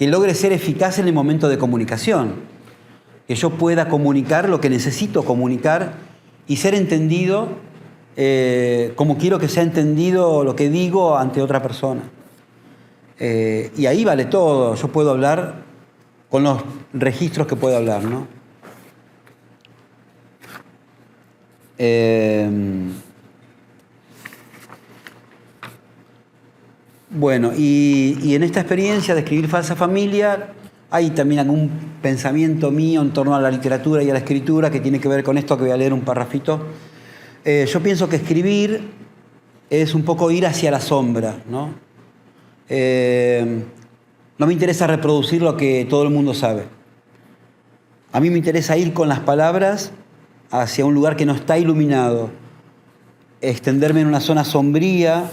logre ser eficaz en el momento de comunicación. Que yo pueda comunicar lo que necesito comunicar y ser entendido como quiero que sea entendido lo que digo ante otra persona. Y ahí vale todo. Yo puedo hablar con los registros que puedo hablar, ¿no? Bueno, y en esta experiencia de escribir Falsa Familia hay también algún pensamiento mío en torno a la literatura y a la escritura que tiene que ver con esto que voy a leer un parrafito. Yo pienso que escribir es un poco ir hacia la sombra, ¿no? No me interesa reproducir lo que todo el mundo sabe. A mí me interesa ir con las palabras hacia un lugar que no está iluminado, extenderme en una zona sombría,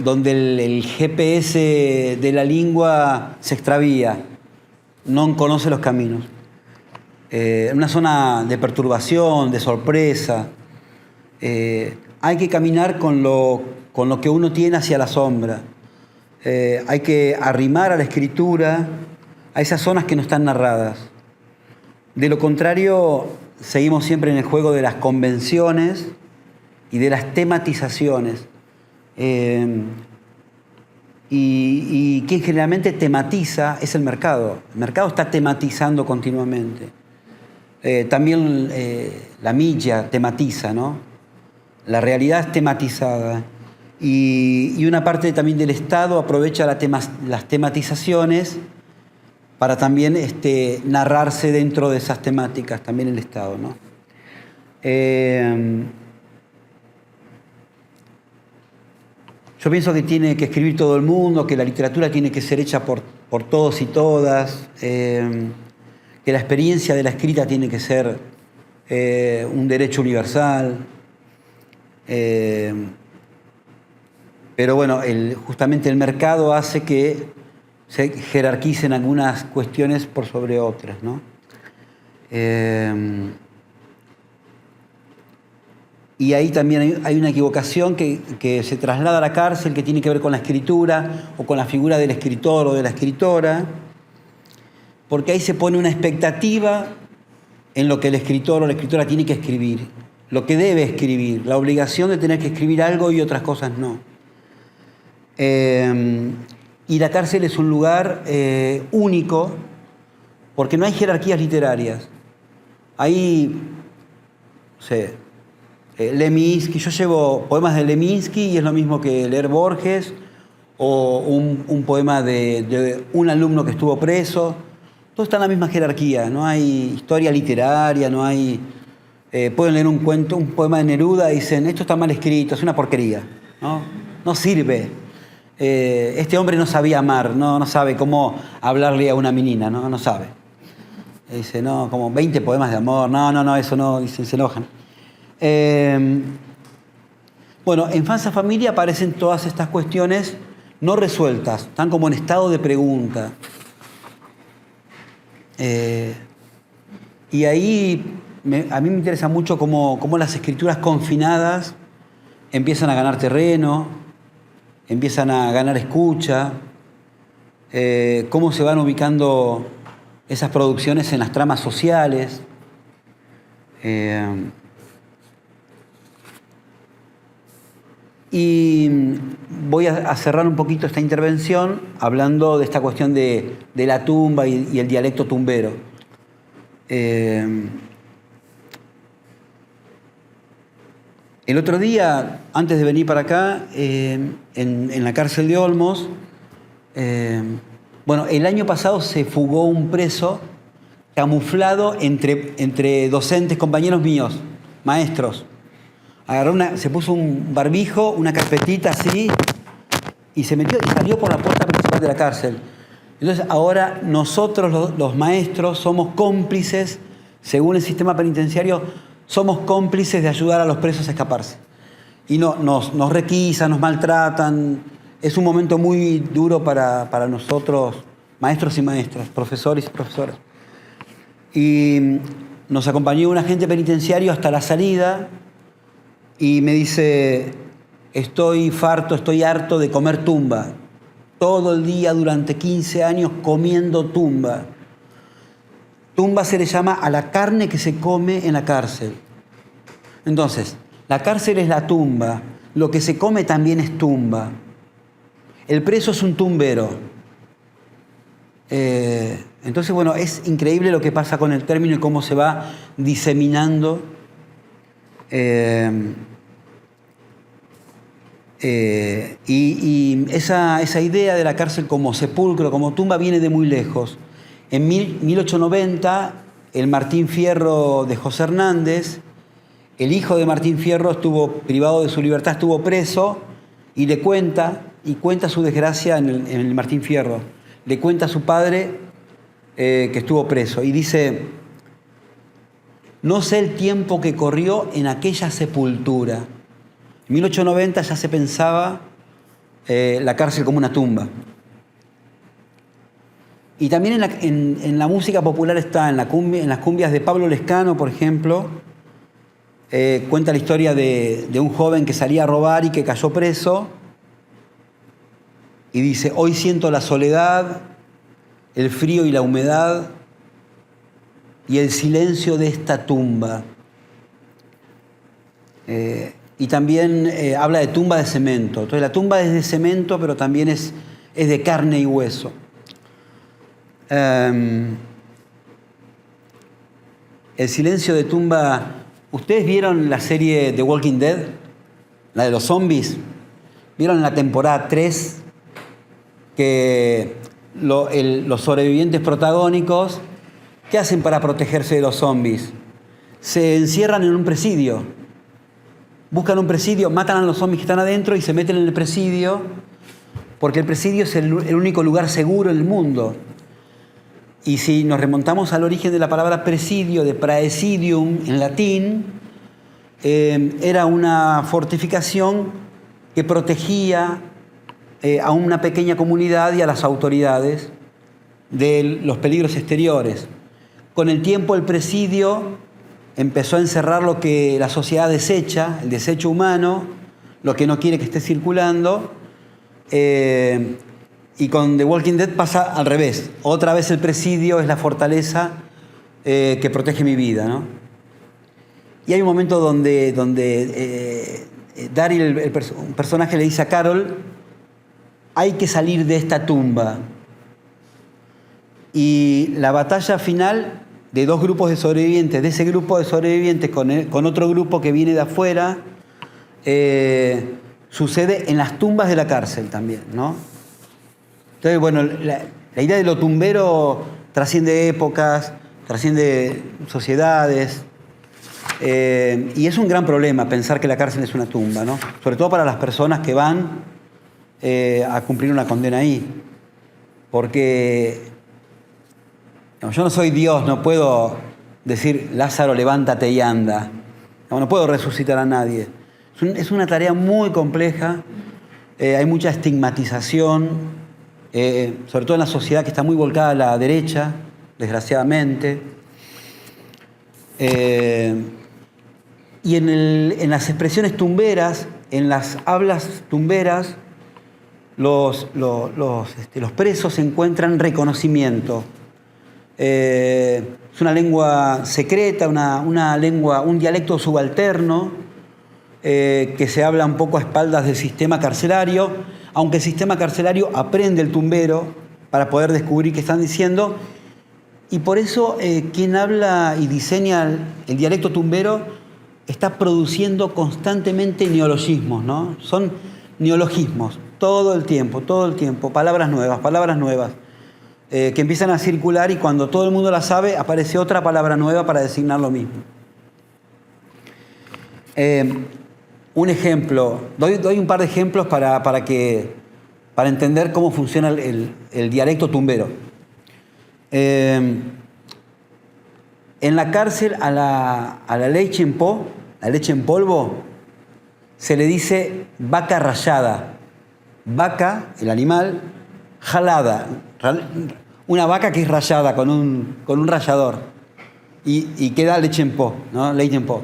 donde el GPS de la lengua se extravía, no conoce los caminos. Una zona de perturbación, de sorpresa. Hay que caminar con lo que uno tiene hacia la sombra. Hay que arrimar a la escritura a esas zonas que no están narradas. De lo contrario, seguimos siempre en el juego de las convenciones y de las tematizaciones. Y quien generalmente tematiza es el mercado. El mercado está tematizando continuamente. También la milla tematiza, ¿no? La realidad es tematizada. Y una parte también del Estado aprovecha las tematizaciones para también narrarse dentro de esas temáticas, también el Estado, ¿no? Yo pienso que tiene que escribir todo el mundo, que la literatura tiene que ser hecha por todos y todas, que la experiencia de la escrita tiene que ser un derecho universal. Pero bueno, justamente el mercado hace que se jerarquicen algunas cuestiones por sobre otras, ¿no? Y ahí también hay una equivocación que se traslada a la cárcel, que tiene que ver con la escritura o con la figura del escritor o de la escritora, porque ahí se pone una expectativa en lo que el escritor o la escritora tiene que escribir, lo que debe escribir, la obligación de tener que escribir algo y otras cosas no. Y la cárcel es un lugar único porque no hay jerarquías literarias. Ahí, no sé, Leminski, yo llevo poemas de Leminski y es lo mismo que leer Borges o un poema de un alumno que estuvo preso. Todo está en la misma jerarquía, no hay historia literaria, no hay... pueden leer un poema de Neruda y dicen, esto está mal escrito, es una porquería, no sirve. Este hombre no sabía amar, no sabe cómo hablarle a una menina, no sabe. Dice, no, como 20 poemas de amor, no, eso no, dicen, se enojan. Bueno, en Falsa Familia aparecen todas estas cuestiones no resueltas, están como en estado de pregunta. Y ahí a mí me interesa mucho cómo las escrituras confinadas empiezan a ganar terreno, empiezan a ganar escucha, cómo se van ubicando esas producciones en las tramas sociales. Y voy a cerrar un poquito esta intervención hablando de esta cuestión de la tumba y el dialecto tumbero. El otro día, antes de venir para acá, en la cárcel de Olmos, bueno, el año pasado se fugó un preso camuflado entre docentes, compañeros míos, maestros. Se puso un barbijo, una carpetita así, y se metió y salió por la puerta principal de la cárcel. Entonces ahora nosotros, los maestros, somos cómplices, según el sistema penitenciario, somos cómplices de ayudar a los presos a escaparse. Y nos requisan, nos maltratan. Es un momento muy duro para nosotros, maestros y maestras, profesores y profesoras. Y nos acompañó un agente penitenciario hasta la salida y me dice, estoy harto de comer tumba. Todo el día durante 15 años comiendo tumba. Tumba se le llama a la carne que se come en la cárcel. Entonces, la cárcel es la tumba, lo que se come también es tumba. El preso es un tumbero. Entonces, bueno, es increíble lo que pasa con el término y cómo se va diseminando. Y esa idea de la cárcel como sepulcro, como tumba, viene de muy lejos. En 1890, el Martín Fierro de José Hernández, el hijo de Martín Fierro, estuvo privado de su libertad, estuvo preso y cuenta su desgracia en el Martín Fierro. Le cuenta a su padre que estuvo preso y dice, no sé el tiempo que corrió en aquella sepultura. En 1890 ya se pensaba la cárcel como una tumba. Y también en la música popular está, en las cumbias de Pablo Lescano, por ejemplo, cuenta la historia de un joven que salía a robar y que cayó preso. Y dice, hoy siento la soledad, el frío y la humedad y el silencio de esta tumba. Y también habla de tumba de cemento. Entonces la tumba es de cemento, pero también es de carne y hueso. el silencio de tumba. ¿Ustedes vieron la serie The Walking Dead? La de los zombies. ¿Vieron en la temporada 3 que los sobrevivientes protagónicos, ¿qué hacen para protegerse de los zombies? Se encierran en un presidio. Buscan un presidio, matan a los zombies que están adentro y se meten en el presidio, porque el presidio es el único lugar seguro en el mundo. Y si nos remontamos al origen de la palabra presidio, de praesidium en latín, era una fortificación que protegía a una pequeña comunidad y a las autoridades de los peligros exteriores. Con el tiempo el presidio empezó a encerrar lo que la sociedad desecha, el desecho humano, lo que no quiere que esté circulando. Y con The Walking Dead pasa al revés. Otra vez el presidio es la fortaleza que protege mi vida, ¿no? Y hay un momento donde Daryl, un personaje, le dice a Carol: hay que salir de esta tumba. Y la batalla final de dos grupos de sobrevivientes, de ese grupo de sobrevivientes con otro grupo que viene de afuera, sucede en las tumbas de la cárcel también, ¿no? Entonces, bueno, la idea de lo tumbero trasciende épocas, trasciende sociedades, y es un gran problema pensar que la cárcel es una tumba, ¿no? Sobre todo para las personas que van a cumplir una condena ahí. Porque yo no soy Dios, no puedo decir: Lázaro, levántate y anda. No puedo resucitar a nadie. Es una tarea muy compleja, hay mucha estigmatización, sobre todo en la sociedad que está muy volcada a la derecha, desgraciadamente. Y en las expresiones tumberas, en las hablas tumberas, los presos encuentran reconocimiento. Es una lengua secreta, una lengua, un dialecto subalterno, que se habla un poco a espaldas del sistema carcelario, aunque el sistema carcelario aprende el tumbero para poder descubrir qué están diciendo. Y por eso quien habla y diseña el dialecto tumbero está produciendo constantemente neologismos, ¿no? Son neologismos todo el tiempo, palabras nuevas, que empiezan a circular, y cuando todo el mundo la sabe, aparece otra palabra nueva para designar lo mismo. Un ejemplo, doy un par de ejemplos para entender cómo funciona el dialecto tumbero. En la cárcel a la leche en po, la leche en polvo, se le dice vaca rallada. Vaca, el animal, jalada. Una vaca que es rallada con un rallador. Y queda leche en po, ¿no? Leche en po.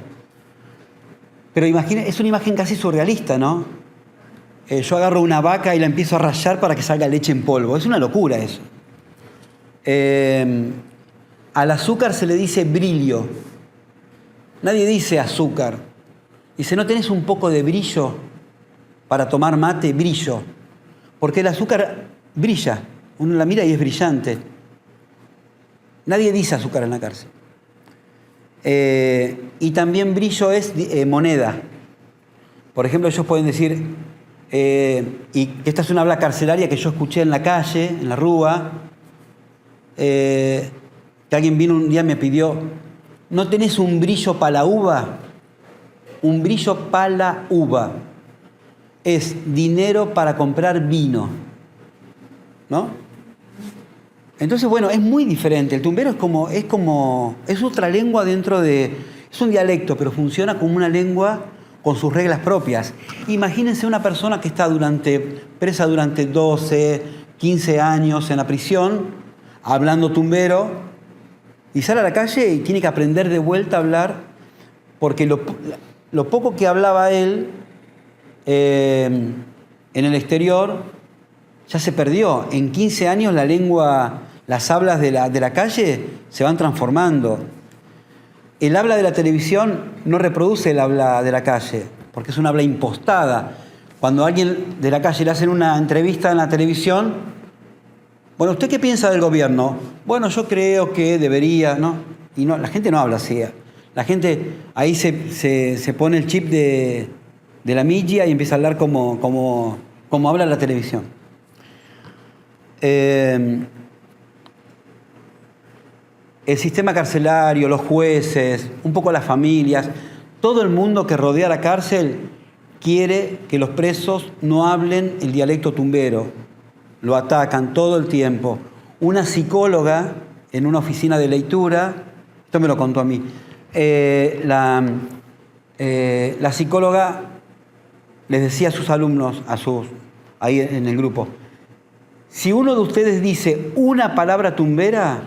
Pero imagina, es una imagen casi surrealista, ¿no? Yo agarro una vaca y la empiezo a rallar para que salga leche en polvo. Es una locura eso. Al azúcar se le dice brillo. Nadie dice azúcar. Dice: ¿no tenés un poco de brillo para tomar mate? Brillo. Porque el azúcar brilla. Uno la mira y es brillante. Nadie dice azúcar en la cárcel. Y también brillo es moneda. Por ejemplo, ellos pueden decir, y esta es una habla carcelaria que yo escuché en la calle, en la rúa, que alguien vino un día y me pidió: ¿no tenés un brillo para la uva? Un brillo para la uva es dinero para comprar vino, ¿no? Entonces, bueno, es muy diferente. El tumbero es otra lengua dentro de... Es un dialecto, pero funciona como una lengua con sus reglas propias. Imagínense una persona que está presa durante 12, 15 años en la prisión, hablando tumbero, y sale a la calle y tiene que aprender de vuelta a hablar, porque lo poco que hablaba él en el exterior ya se perdió. En 15 años la lengua... Las hablas de la calle se van transformando. El habla de la televisión no reproduce el habla de la calle, porque es un habla impostada. Cuando a alguien de la calle le hacen una entrevista en la televisión: bueno, ¿usted qué piensa del gobierno? Bueno, yo creo que debería, ¿no? Y no, la gente no habla así. La gente ahí se pone el chip de la milla y empieza a hablar como habla la televisión. El sistema carcelario, los jueces, un poco las familias, todo el mundo que rodea la cárcel quiere que los presos no hablen el dialecto tumbero. Lo atacan todo el tiempo. Una psicóloga en una oficina de lectura, esto me lo contó a mí, la psicóloga les decía a sus alumnos, ahí en el grupo, si uno de ustedes dice una palabra tumbera,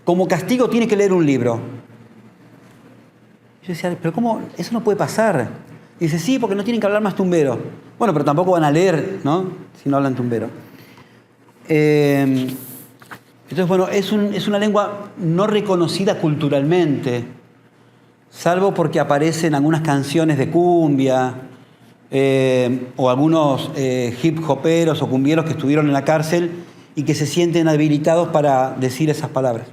como castigo tiene que leer un libro. Yo decía, pero ¿cómo? Eso no puede pasar. Y dice, sí, porque no tienen que hablar más tumbero. Bueno, pero tampoco van a leer, ¿no? Si no hablan tumbero. Entonces, bueno, es una lengua no reconocida culturalmente, salvo porque aparecen algunas canciones de cumbia o algunos hip hoperos o cumbieros que estuvieron en la cárcel y que se sienten habilitados para decir esas palabras.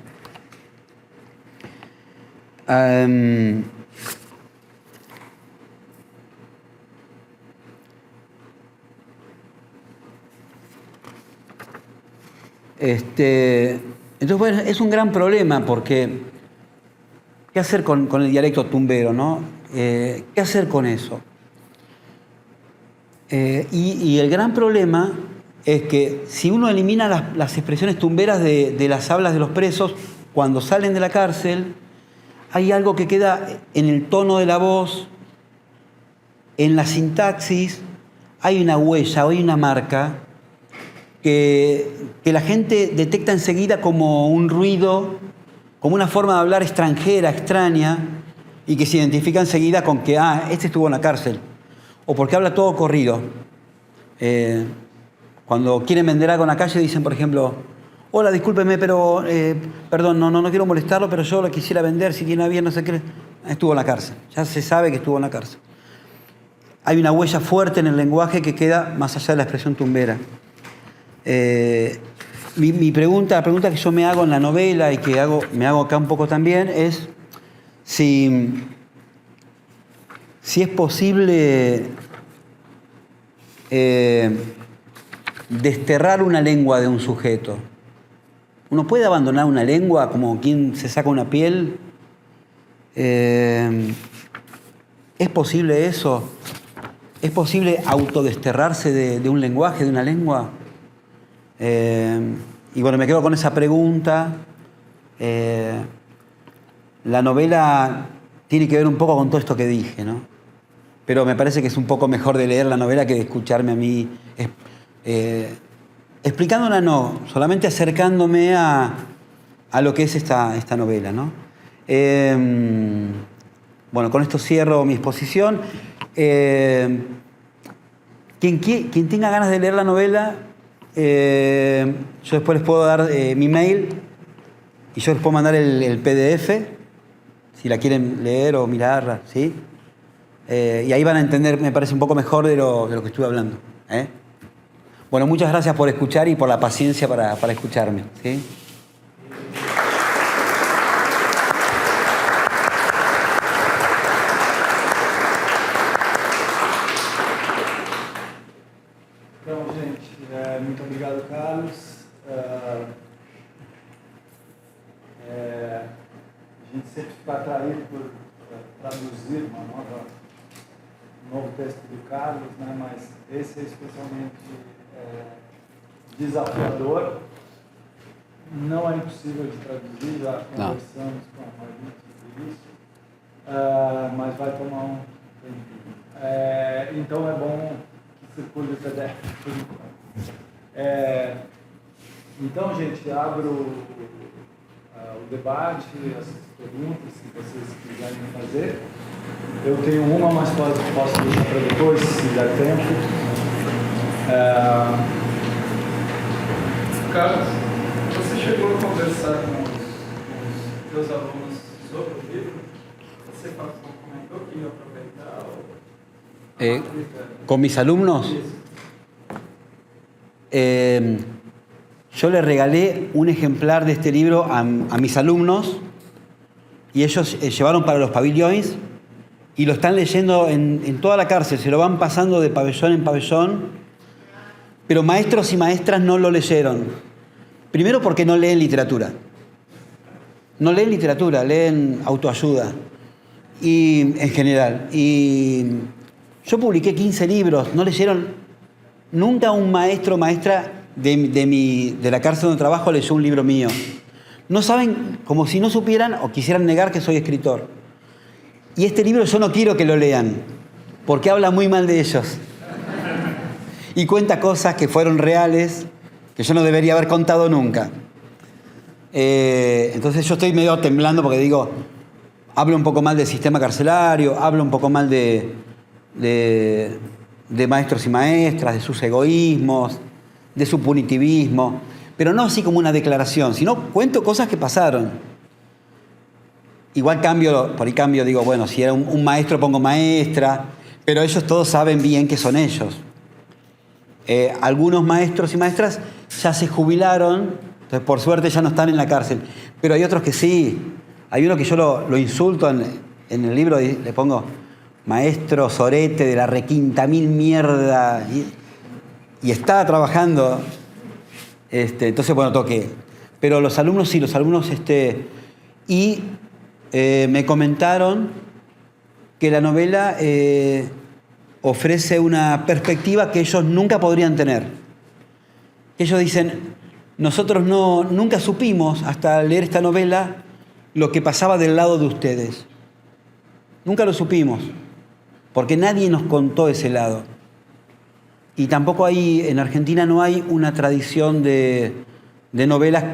Entonces, bueno, es un gran problema porque ¿qué hacer con el dialecto tumbero, no? ¿Qué hacer con eso? Y el gran problema es que si uno elimina las expresiones tumberas de las hablas de los presos, cuando salen de la cárcel, hay algo que queda en el tono de la voz, en la sintaxis, hay una huella, hay una marca que la gente detecta enseguida como un ruido, como una forma de hablar extranjera, extraña, y que se identifica enseguida con que, este estuvo en la cárcel, o porque habla todo corrido. Cuando quieren vender algo en la calle dicen, por ejemplo, hola, discúlpeme, pero, perdón, no quiero molestarlo, pero yo lo quisiera vender, si tiene bien, no sé qué, estuvo en la cárcel. Ya se sabe que estuvo en la cárcel. Hay una huella fuerte en el lenguaje que queda más allá de la expresión tumbera. La pregunta que yo me hago en la novela y que me hago acá un poco también es si es posible desterrar una lengua de un sujeto. ¿Uno puede abandonar una lengua como quien se saca una piel? ¿Es posible eso? ¿Es posible autodesterrarse de un lenguaje, de una lengua? Y bueno, me quedo con esa pregunta. La novela tiene que ver un poco con todo esto que dije, ¿no? Pero me parece que es un poco mejor de leer la novela que de escucharme a mí explicándola, no, solamente acercándome a lo que es esta novela, ¿no? Bueno, con esto cierro mi exposición. Quien tenga ganas de leer la novela, yo después les puedo dar mi mail y yo les puedo mandar el PDF, si la quieren leer o mirarla, ¿sí? Y ahí van a entender, me parece, un poco mejor de lo que estuve hablando. Bueno, muchas gracias por escuchar y por la paciencia para escucharme, ¿sí? Então, gente, muito obrigado, Carlos. A gente sempre fica atraído por traduzir um novo texto do Carlos, né? Mas esse é especialmente desafiador. Não é impossível de traduzir, já conversamos com a Marina sobre isso, mas vai tomar um tempinho. Então é bom que circule o PDF por enquanto. Então, gente, abro o debate, as perguntas que vocês quiserem fazer. Eu tenho uma, mas posso deixar para depois, se der tempo. Carlos, você chegou a conversar com os teus alunos sobre o livro? Você comentou que ia aproveitar ¿Con mis alumnos? Yo le regalé un ejemplar de este libro a mis alumnos y ellos llevaron para los pabellones y lo están leyendo en toda la cárcel, se lo van pasando de pabellón en pabellón, pero maestros y maestras no lo leyeron. Primero porque no leen literatura. No leen literatura, leen autoayuda y, en general. Y yo publiqué 15 libros, no leyeron. Nunca un maestro o maestra de la cárcel donde trabajo leyó un libro mío. No saben, como si no supieran o quisieran negar que soy escritor. Y este libro yo no quiero que lo lean, porque habla muy mal de ellos. Y cuenta cosas que fueron reales, que yo no debería haber contado nunca. Entonces yo estoy medio temblando porque digo, hablo un poco mal del sistema carcelario, hablo un poco mal de maestros y maestras, de sus egoísmos, de su punitivismo, pero no así como una declaración, sino cuento cosas que pasaron. Igual por ahí cambio, digo, bueno, si era un maestro pongo maestra, pero ellos todos saben bien que son ellos. Algunos maestros y maestras ya se jubilaron, entonces por suerte ya no están en la cárcel, pero hay otros que sí. Hay uno que yo lo insulto en el libro, le pongo maestro sorete de la requinta mil mierda, y está trabajando, entonces bueno, toqué. Pero los alumnos sí, y me comentaron que la novela ofrece una perspectiva que ellos nunca podrían tener. Ellos dicen, nosotros nunca supimos hasta leer esta novela lo que pasaba del lado de ustedes. Nunca lo supimos, porque nadie nos contó ese lado. Y tampoco en Argentina no hay una tradición de novelas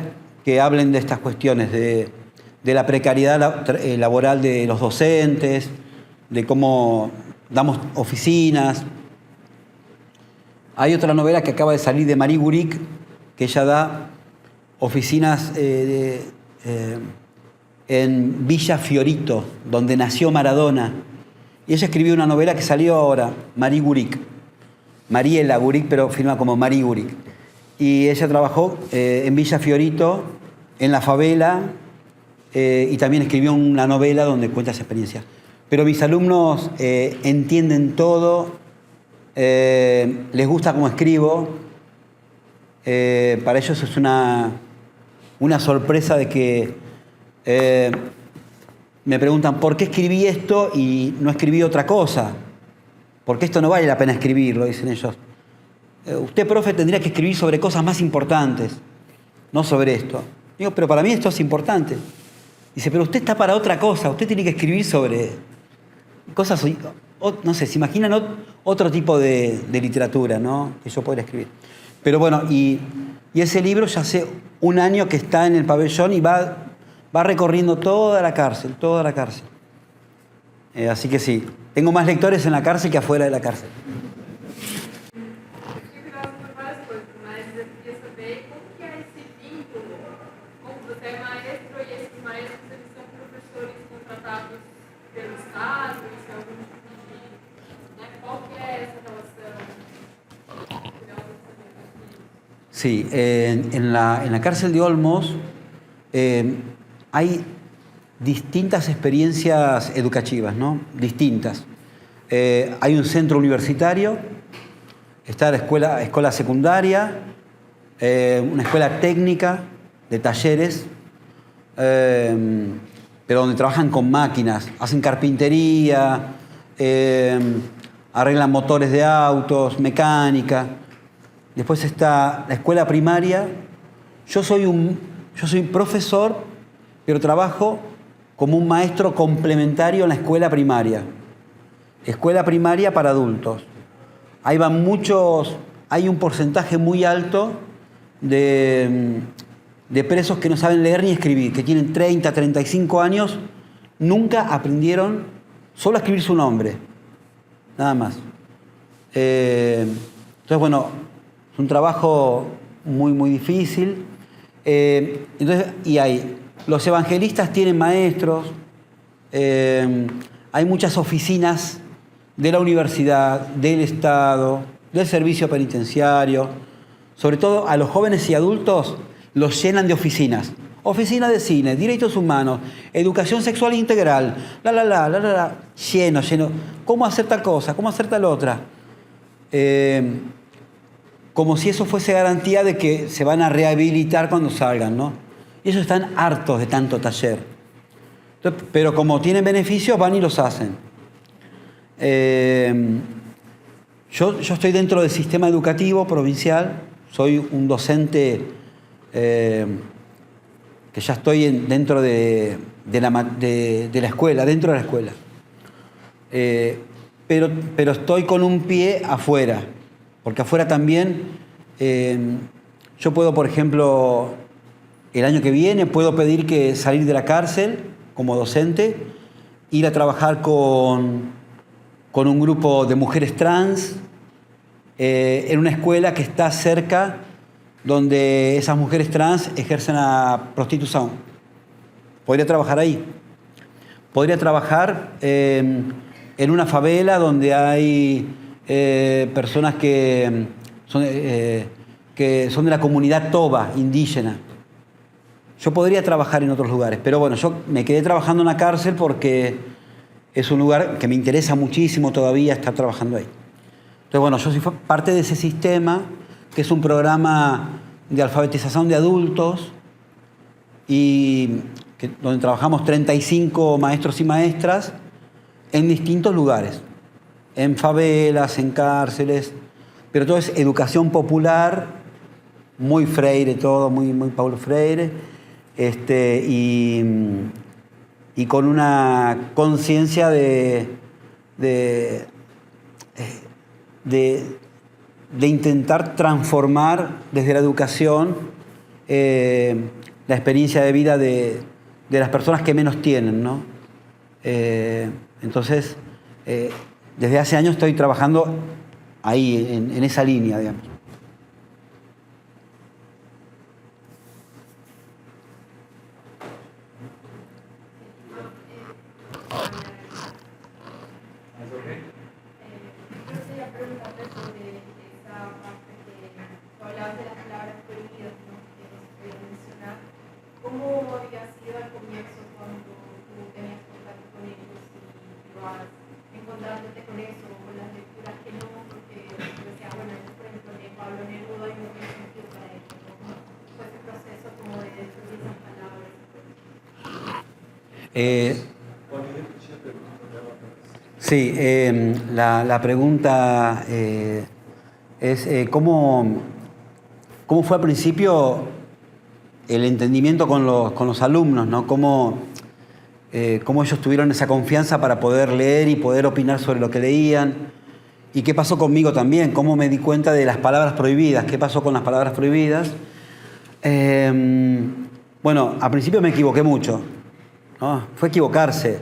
que hablen de estas cuestiones, de la precariedad laboral de los docentes, de cómo damos oficinas. Hay otra novela que acaba de salir de Marie Guric, que ella da oficinas en Villa Fiorito, donde nació Maradona. Y ella escribió una novela que salió ahora, Marie Guric. Mariela Guric, pero firma como Marie Guric. Y ella trabajó en Villa Fiorito, en la favela, y también escribió una novela donde cuenta esa experiencia. Pero mis alumnos entienden todo, les gusta cómo escribo. Para ellos es una sorpresa de que me preguntan ¿por qué escribí esto y no escribí otra cosa? Porque esto no vale la pena escribirlo, dicen ellos. Usted, profe, tendría que escribir sobre cosas más importantes, no sobre esto. Digo, pero para mí esto es importante. Dice, pero usted está para otra cosa, usted tiene que escribir sobre cosas, no sé, se imaginan otro tipo de literatura, ¿no? Que yo podría escribir. Pero bueno, y ese libro ya hace un año que está en el pabellón y va recorriendo toda la cárcel. Así que sí, tengo más lectores en la cárcel que afuera de la cárcel. Sí, en la cárcel de Olmos hay distintas experiencias educativas, ¿no? Distintas. Hay un centro universitario, está la escuela secundaria, una escuela técnica de talleres, pero donde trabajan con máquinas, hacen carpintería, arreglan motores de autos, mecánica. Después está la escuela primaria. Yo soy profesor, pero trabajo como un maestro complementario en la escuela primaria. Escuela primaria para adultos. Ahí van hay un porcentaje muy alto de presos que no saben leer ni escribir, que tienen 30, 35 años, nunca aprendieron solo a escribir su nombre, nada más. Entonces, bueno, es un trabajo muy, muy difícil. Los evangelistas tienen maestros, hay muchas oficinas de la universidad, del Estado, del servicio penitenciario. Sobre todo a los jóvenes y adultos los llenan de oficinas. oficina de cine, derechos humanos, educación sexual integral, lleno. ¿Cómo hacer tal cosa? ¿Cómo hacer tal otra? Como si eso fuese garantía de que se van a rehabilitar cuando salgan, ¿no? Y ellos están hartos de tanto taller. Entonces, pero como tienen beneficios, van y los hacen. Yo estoy dentro del sistema educativo provincial, soy un docente que ya estoy dentro de la escuela, dentro de la escuela. Pero estoy con un pie afuera, porque afuera también yo puedo, por ejemplo, el año que viene puedo pedir que salir de la cárcel como docente, ir a trabajar con un grupo de mujeres trans en una escuela que está cerca donde esas mujeres trans ejercen la prostitución. Podría trabajar ahí. Podría trabajar en una favela donde hay personas que son de la comunidad toba, indígena. Yo podría trabajar en otros lugares, pero bueno, yo me quedé trabajando en la cárcel porque es un lugar que me interesa muchísimo todavía estar trabajando ahí. Entonces, bueno, yo soy parte de ese sistema, que es un programa de alfabetización de adultos y donde trabajamos 35 maestros y maestras en distintos lugares, en favelas, en cárceles, pero todo es educación popular, muy Freire todo, muy Paulo Freire, y con una conciencia de intentar transformar desde la educación la experiencia de vida de las personas que menos tienen, ¿no? Entonces, desde hace años estoy trabajando ahí, en esa línea, digamos. Sí, la pregunta es ¿cómo fue al principio el entendimiento con los alumnos, ¿no? ¿Cómo ellos tuvieron esa confianza para poder leer y poder opinar sobre lo que leían? ¿Y qué pasó conmigo también? ¿Cómo me di cuenta de las palabras prohibidas? ¿Qué pasó con las palabras prohibidas? Bueno, al principio me equivoqué mucho, ¿no? Fue equivocarse.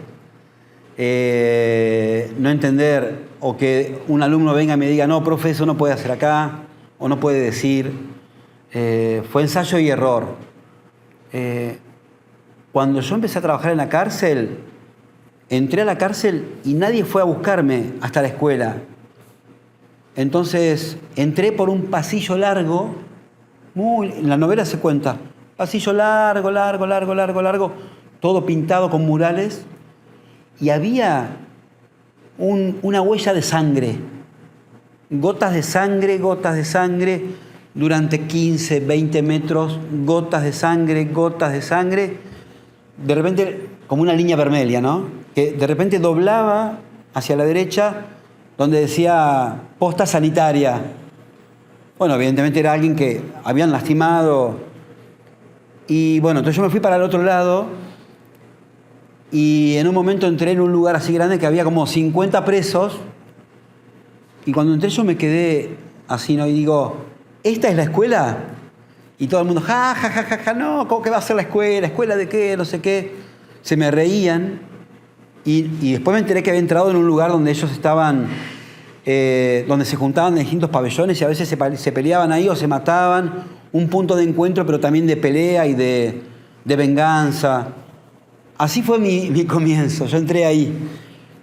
No entender, o que un alumno venga y me diga, no, profe, eso no puede hacer acá, o no puede decir. Fue ensayo y error. Cuando yo empecé a trabajar en la cárcel, entré a la cárcel y nadie fue a buscarme hasta la escuela. Entonces entré por un pasillo largo, en la novela se cuenta, pasillo largo, todo pintado con murales, y había una huella de sangre, gotas de sangre, durante 15, 20 metros, gotas de sangre, de repente como una línea vermelha, ¿no? Que de repente doblaba hacia la derecha, donde decía posta sanitaria. Bueno, evidentemente era alguien que habían lastimado. Y bueno, entonces yo me fui para el otro lado y en un momento entré en un lugar así grande que había como 50 presos, y cuando entré yo me quedé así, ¿no? Y digo, ¿esta es la escuela? Y todo el mundo, ja, no, ¿cómo que va a ser la escuela? ¿Escuela de qué? No sé qué. Se me reían. Y después me enteré que había entrado en un lugar donde ellos estaban, donde se juntaban en distintos pabellones y a veces se peleaban ahí o se mataban. Un punto de encuentro, pero también de pelea y de venganza. Así fue mi comienzo. Yo entré ahí.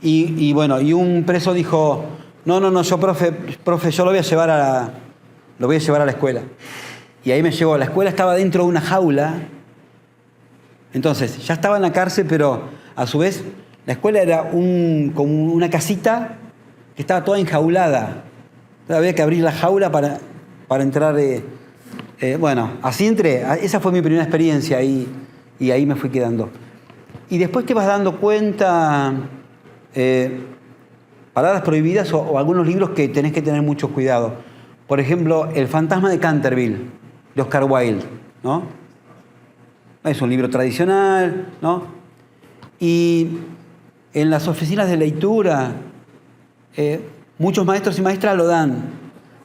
Y bueno, y un preso dijo, no, yo, profe, yo lo voy a llevar a la escuela. Y ahí me llevó. La escuela estaba dentro de una jaula Entonces, ya estaba en la cárcel, pero a su vez la escuela era como una casita que estaba toda enjaulada. Entonces, había que abrir la jaula para entrar. Bueno, así entré. Esa fue mi primera experiencia y ahí me fui quedando. Y después te vas dando cuenta, palabras prohibidas o algunos libros que tenés que tener mucho cuidado. Por ejemplo, El fantasma de Canterville, de Oscar Wilde, ¿no? Es un libro tradicional, ¿no? Y en las oficinas de lectura, muchos maestros y maestras lo dan.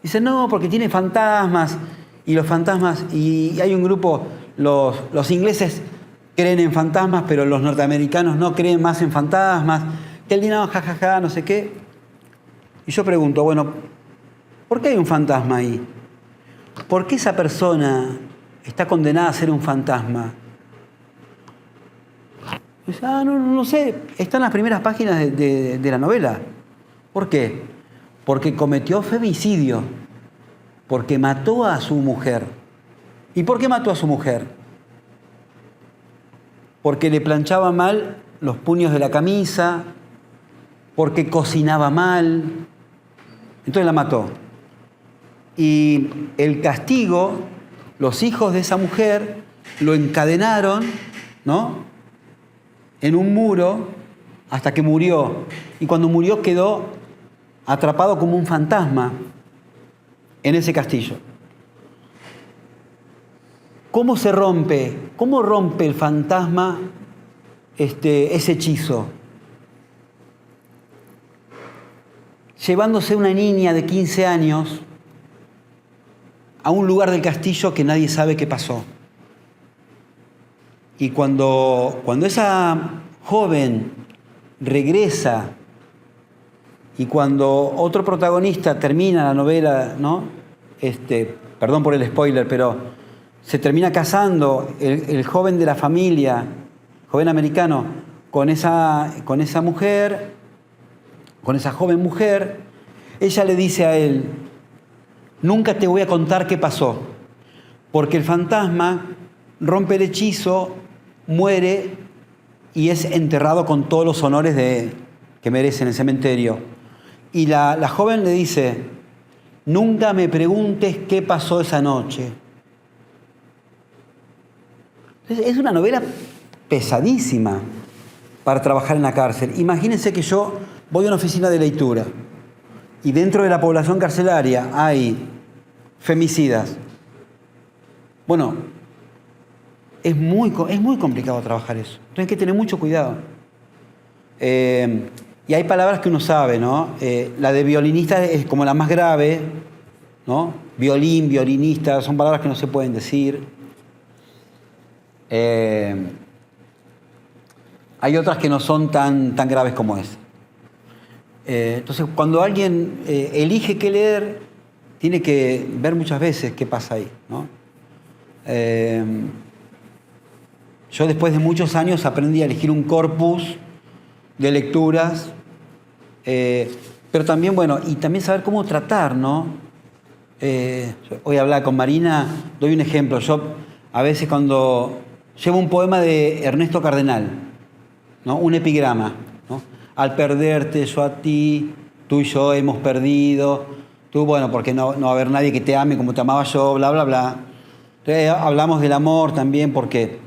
Dicen, no, porque tiene fantasmas, y los fantasmas, y hay un grupo, los ingleses creen en fantasmas, pero los norteamericanos no creen más en fantasmas, que el dinero, jajaja, no sé qué. Y yo pregunto, bueno, ¿por qué hay un fantasma ahí? ¿Por qué esa persona está condenada a ser un fantasma? Y dice, no sé, está en las primeras páginas de la novela. ¿Por qué? Porque cometió femicidio, porque mató a su mujer. ¿Y por qué mató a su mujer? Porque le planchaba mal los puños de la camisa, porque cocinaba mal. Entonces la mató. Y el castigo, los hijos de esa mujer lo encadenaron, ¿no?, en un muro hasta que murió. Y cuando murió quedó atrapado como un fantasma en ese castillo. ¿Cómo se rompe? ¿Cómo rompe el fantasma ese hechizo? Llevándose una niña de 15 años a un lugar del castillo que nadie sabe qué pasó. Y cuando esa joven regresa y cuando otro protagonista termina la novela, ¿no? Perdón por el spoiler, pero se termina casando el joven de la familia, joven americano, con esa mujer, con esa joven mujer, ella le dice a él, nunca te voy a contar qué pasó, porque el fantasma rompe el hechizo, muere y es enterrado con todos los honores que merece en el cementerio. Y la joven le dice, nunca me preguntes qué pasó esa noche. Es una novela pesadísima para trabajar en la cárcel. Imagínense que yo voy a una oficina de lectura y dentro de la población carcelaria hay femicidas. Bueno, es muy complicado trabajar eso. Entonces hay que tener mucho cuidado. Y hay palabras que uno sabe, ¿no? La de violinista es como la más grave, ¿no? Violín, violinista, son palabras que no se pueden decir. Hay otras que no son tan graves como esa. Entonces, cuando alguien elige qué leer, tiene que ver muchas veces qué pasa ahí, ¿no? Yo después de muchos años aprendí a elegir un corpus de lecturas, pero también, bueno, y también saber cómo tratar, ¿no? Hoy hablaba con Marina, doy un ejemplo. Yo a veces cuando llevo un poema de Ernesto Cardenal, ¿no? Un epigrama, ¿no? Al perderte yo a ti, tú y yo hemos perdido, tú, bueno, porque no va a haber nadie que te ame como te amaba yo, bla, bla, bla. Entonces, hablamos del amor también porque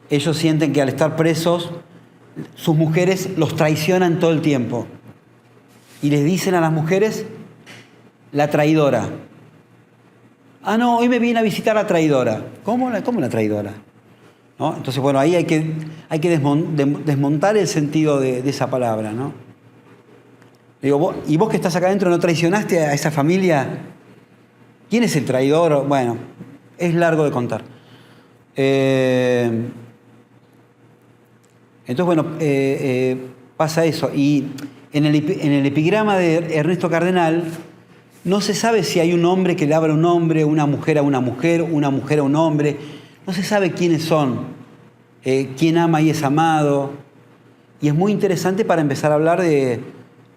ellos sienten que al estar presos, sus mujeres los traicionan todo el tiempo. Y les dicen a las mujeres, la traidora. Ah, no, hoy me viene a visitar la traidora. ¿Cómo la traidora? ¿No? Entonces, bueno, ahí hay que desmontar el sentido de esa palabra, ¿no? Digo, ¿y vos que estás acá adentro no traicionaste a esa familia? ¿Quién es el traidor? Bueno, es largo de contar. Entonces, bueno, pasa eso. Y en el epigrama de Ernesto Cardenal no se sabe si hay un hombre que le habla a un hombre, una mujer a una mujer a un hombre. No se sabe quiénes son, quién ama y es amado. Y es muy interesante para empezar a hablar de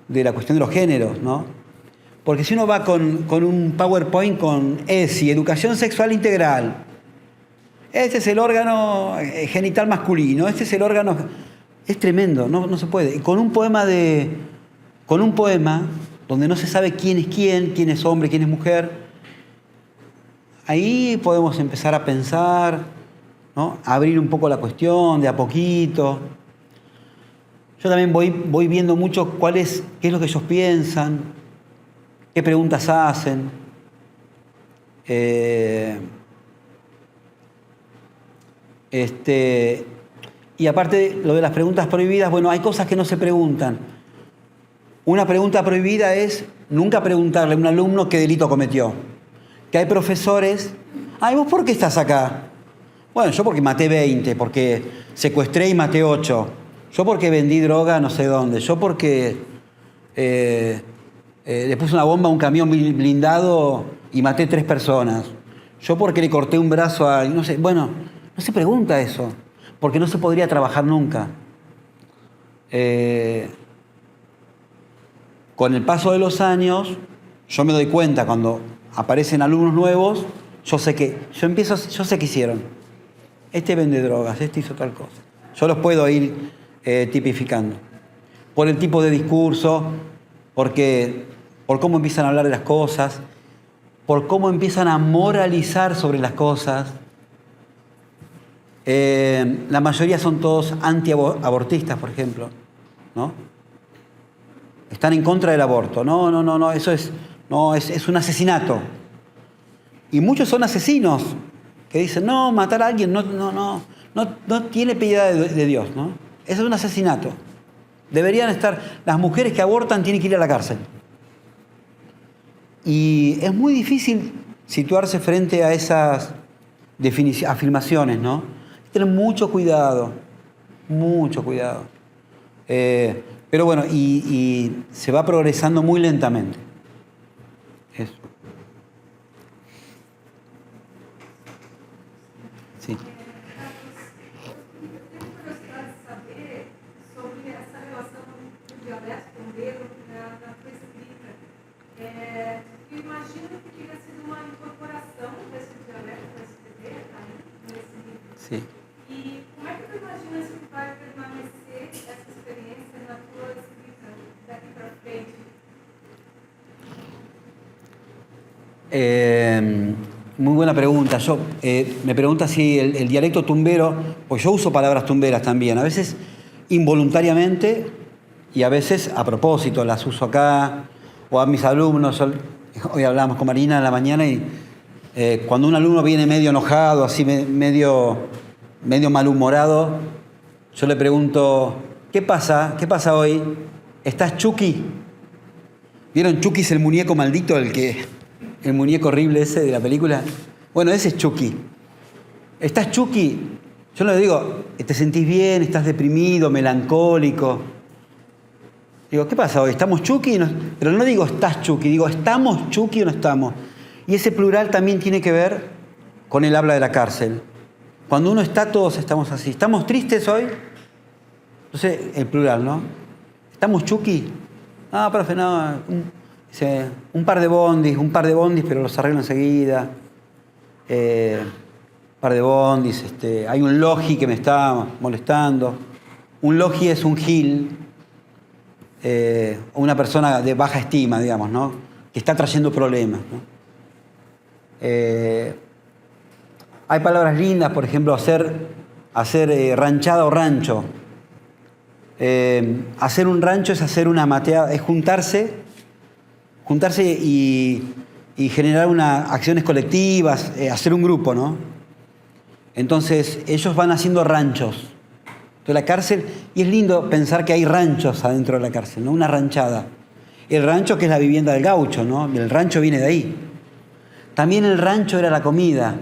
la cuestión de los géneros, ¿no? Porque si uno va con un PowerPoint con ESI, Educación Sexual Integral, Este es el órgano genital masculino, este es el órgano... Es tremendo, no se puede. Y con un poema donde no se sabe quién es hombre, quién es mujer, ahí podemos empezar a pensar, ¿no? A abrir un poco la cuestión de a poquito. Yo también voy viendo mucho qué es lo que ellos piensan, qué preguntas hacen. Y aparte, lo de las preguntas prohibidas, bueno, hay cosas que no se preguntan. Una pregunta prohibida es nunca preguntarle a un alumno qué delito cometió. Que hay profesores, ay, ¿vos por qué estás acá? Bueno, yo porque maté 20, porque secuestré y maté 8. Yo porque vendí droga no sé dónde. Yo porque le puse una bomba a un camión blindado y maté 3 personas. Yo porque le corté un brazo a... no sé, bueno, no se pregunta eso, porque no se podría trabajar nunca. Con el paso de los años, yo me doy cuenta cuando aparecen alumnos nuevos, yo sé qué hicieron. Este vende drogas, este hizo tal cosa. Yo los puedo ir tipificando. Por el tipo de discurso, por cómo empiezan a hablar de las cosas, por cómo empiezan a moralizar sobre las cosas. La mayoría son todos antiabortistas, por ejemplo, ¿no? Están en contra del aborto. No, eso es un asesinato. Y muchos son asesinos que dicen, no, matar a alguien no tiene piedad de Dios, ¿no? Eso es un asesinato. Deberían estar, las mujeres que abortan tienen que ir a la cárcel. Y es muy difícil situarse frente a esas afirmaciones, ¿no? Hay que tener mucho cuidado. Pero bueno, y se va progresando muy lentamente. Eso. Sí. Eu imagino que teria sido uma incorporação desse dialeto do SPT nesse livro. Sí. E como é que tu imaginas que vai permanecer essa experiência na tua escrita daqui para frente? Muy buena pregunta. Me pregunta si el dialecto tumbero, pues yo uso palabras tumberas también, a veces involuntariamente y a veces a propósito, las uso acá o a mis alumnos. Hoy hablábamos con Marina en la mañana y cuando un alumno viene medio enojado, así medio malhumorado, yo le pregunto, ¿qué pasa? ¿Qué pasa hoy? ¿Estás Chucky? ¿Vieron Chucky es el muñeco maldito, el muñeco horrible ese de la película? Bueno, ese es Chucky. ¿Estás Chucky? Yo no le digo, ¿te sentís bien? ¿Estás deprimido, melancólico? Digo, ¿qué pasa hoy? ¿Estamos Chucky? Pero no digo estás Chucky, digo, ¿estamos Chucky o no estamos? Y ese plural también tiene que ver con el habla de la cárcel. Cuando uno está, todos estamos así. ¿Estamos tristes hoy? Entonces, el plural, ¿no? ¿Estamos Chucky? No, profe, no. Un par de bondis, pero los arreglo enseguida. Un par de bondis. Hay un logi que me está molestando. Un logi es un gil. Una persona de baja estima, digamos, ¿no? Que está trayendo problemas, ¿no? Hay palabras lindas, por ejemplo, hacer ranchada o rancho. Hacer un rancho es hacer una mateada, es juntarse y generar acciones colectivas, hacer un grupo, ¿no? Entonces, ellos van haciendo ranchos. De la cárcel, y es lindo pensar que hay ranchos adentro de la cárcel, ¿no? Una ranchada. El rancho, que es la vivienda del gaucho, ¿no? El rancho viene de ahí. También el rancho era la comida.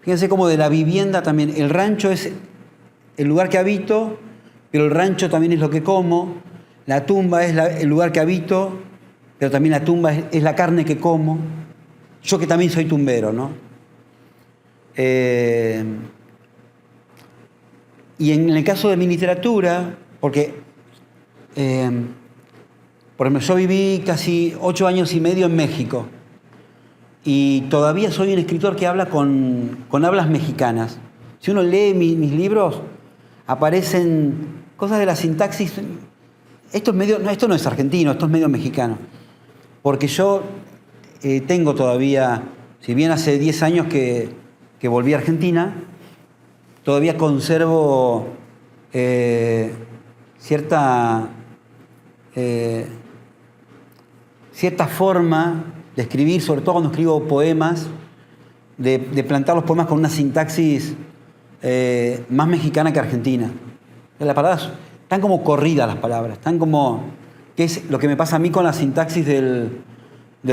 Fíjense cómo de la vivienda también. El rancho es el lugar que habito, pero el rancho también es lo que como. La tumba es el lugar que habito, pero también la tumba es la carne que como. Yo que también soy tumbero, ¿no? Y en el caso de mi literatura, porque, por ejemplo, yo viví casi 8 años y medio en México. y todavía soy un escritor que habla con hablas mexicanas. Si uno lee mis libros, aparecen cosas de la sintaxis. Esto no es argentino, esto es medio mexicano. Porque yo tengo todavía, si bien hace 10 años que volví a Argentina, todavía conservo cierta forma de escribir, sobre todo cuando escribo poemas, de plantar los poemas con una sintaxis más mexicana que argentina. Las palabras están como corridas, las palabras, están como, que es lo que me pasa a mí con la sintaxis del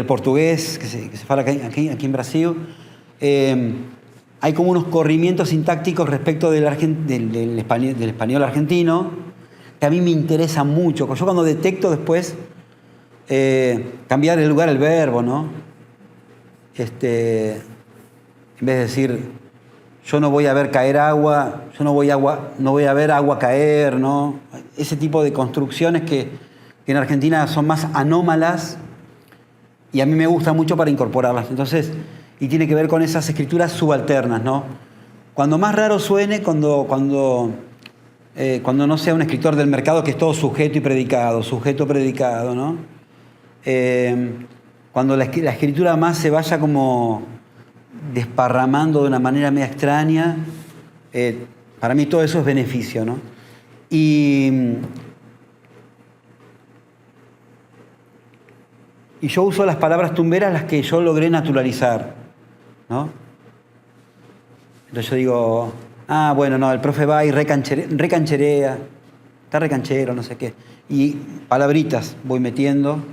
portugués, que se habla aquí en Brasil. Hay como unos corrimientos sintácticos respecto del español argentino, que a mí me interesa mucho. Yo cuando detecto después cambiar el lugar del verbo, ¿no? En vez de decir, yo no voy a ver caer agua, yo no voy a ver agua caer, ¿no? Ese tipo de construcciones que en Argentina son más anómalas y a mí me gusta mucho para incorporarlas. Entonces, y tiene que ver con esas escrituras subalternas, ¿no? Cuando más raro suene, cuando no sea un escritor del mercado que es todo sujeto y predicado, ¿no? Cuando la escritura más se vaya como desparramando de una manera media extraña, para mí todo eso es beneficio, ¿no? Y yo uso las palabras tumberas, las que yo logré naturalizar, ¿no? Entonces yo digo, bueno, no, el profe va y recancherea, está recanchero, no sé qué. Y palabritas voy metiendo,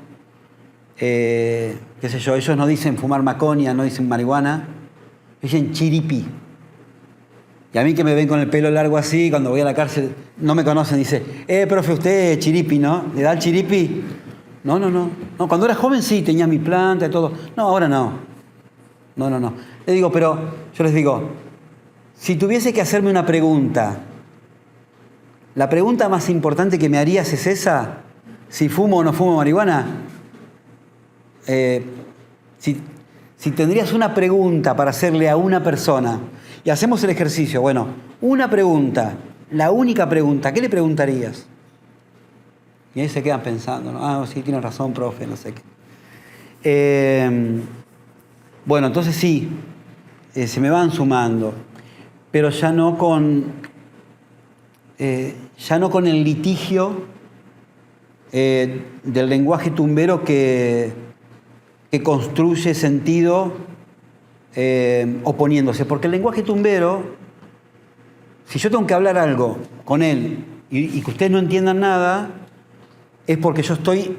qué sé yo, ellos no dicen fumar maconia, no dicen marihuana, dicen chiripi. Y a mí que me ven con el pelo largo así, cuando voy a la cárcel, no me conocen, dice, profe, usted es chiripi, ¿no? ¿Le da el chiripi? No. Cuando era joven sí, tenía mi planta y todo. No, ahora no. No. Yo les digo, si tuviese que hacerme una pregunta, la pregunta más importante que me harías es esa, si fumo o no fumo marihuana. Si tendrías una pregunta para hacerle a una persona, y hacemos el ejercicio, bueno, una pregunta, la única pregunta, ¿qué le preguntarías? Y ahí se quedan pensando, ¿no? Sí, tiene razón, profe, no sé qué. Bueno, entonces sí, se me van sumando, pero ya no con el litigio del lenguaje tumbero que construye sentido oponiéndose. Porque el lenguaje tumbero, si yo tengo que hablar algo con él y que ustedes no entiendan nada, es porque yo estoy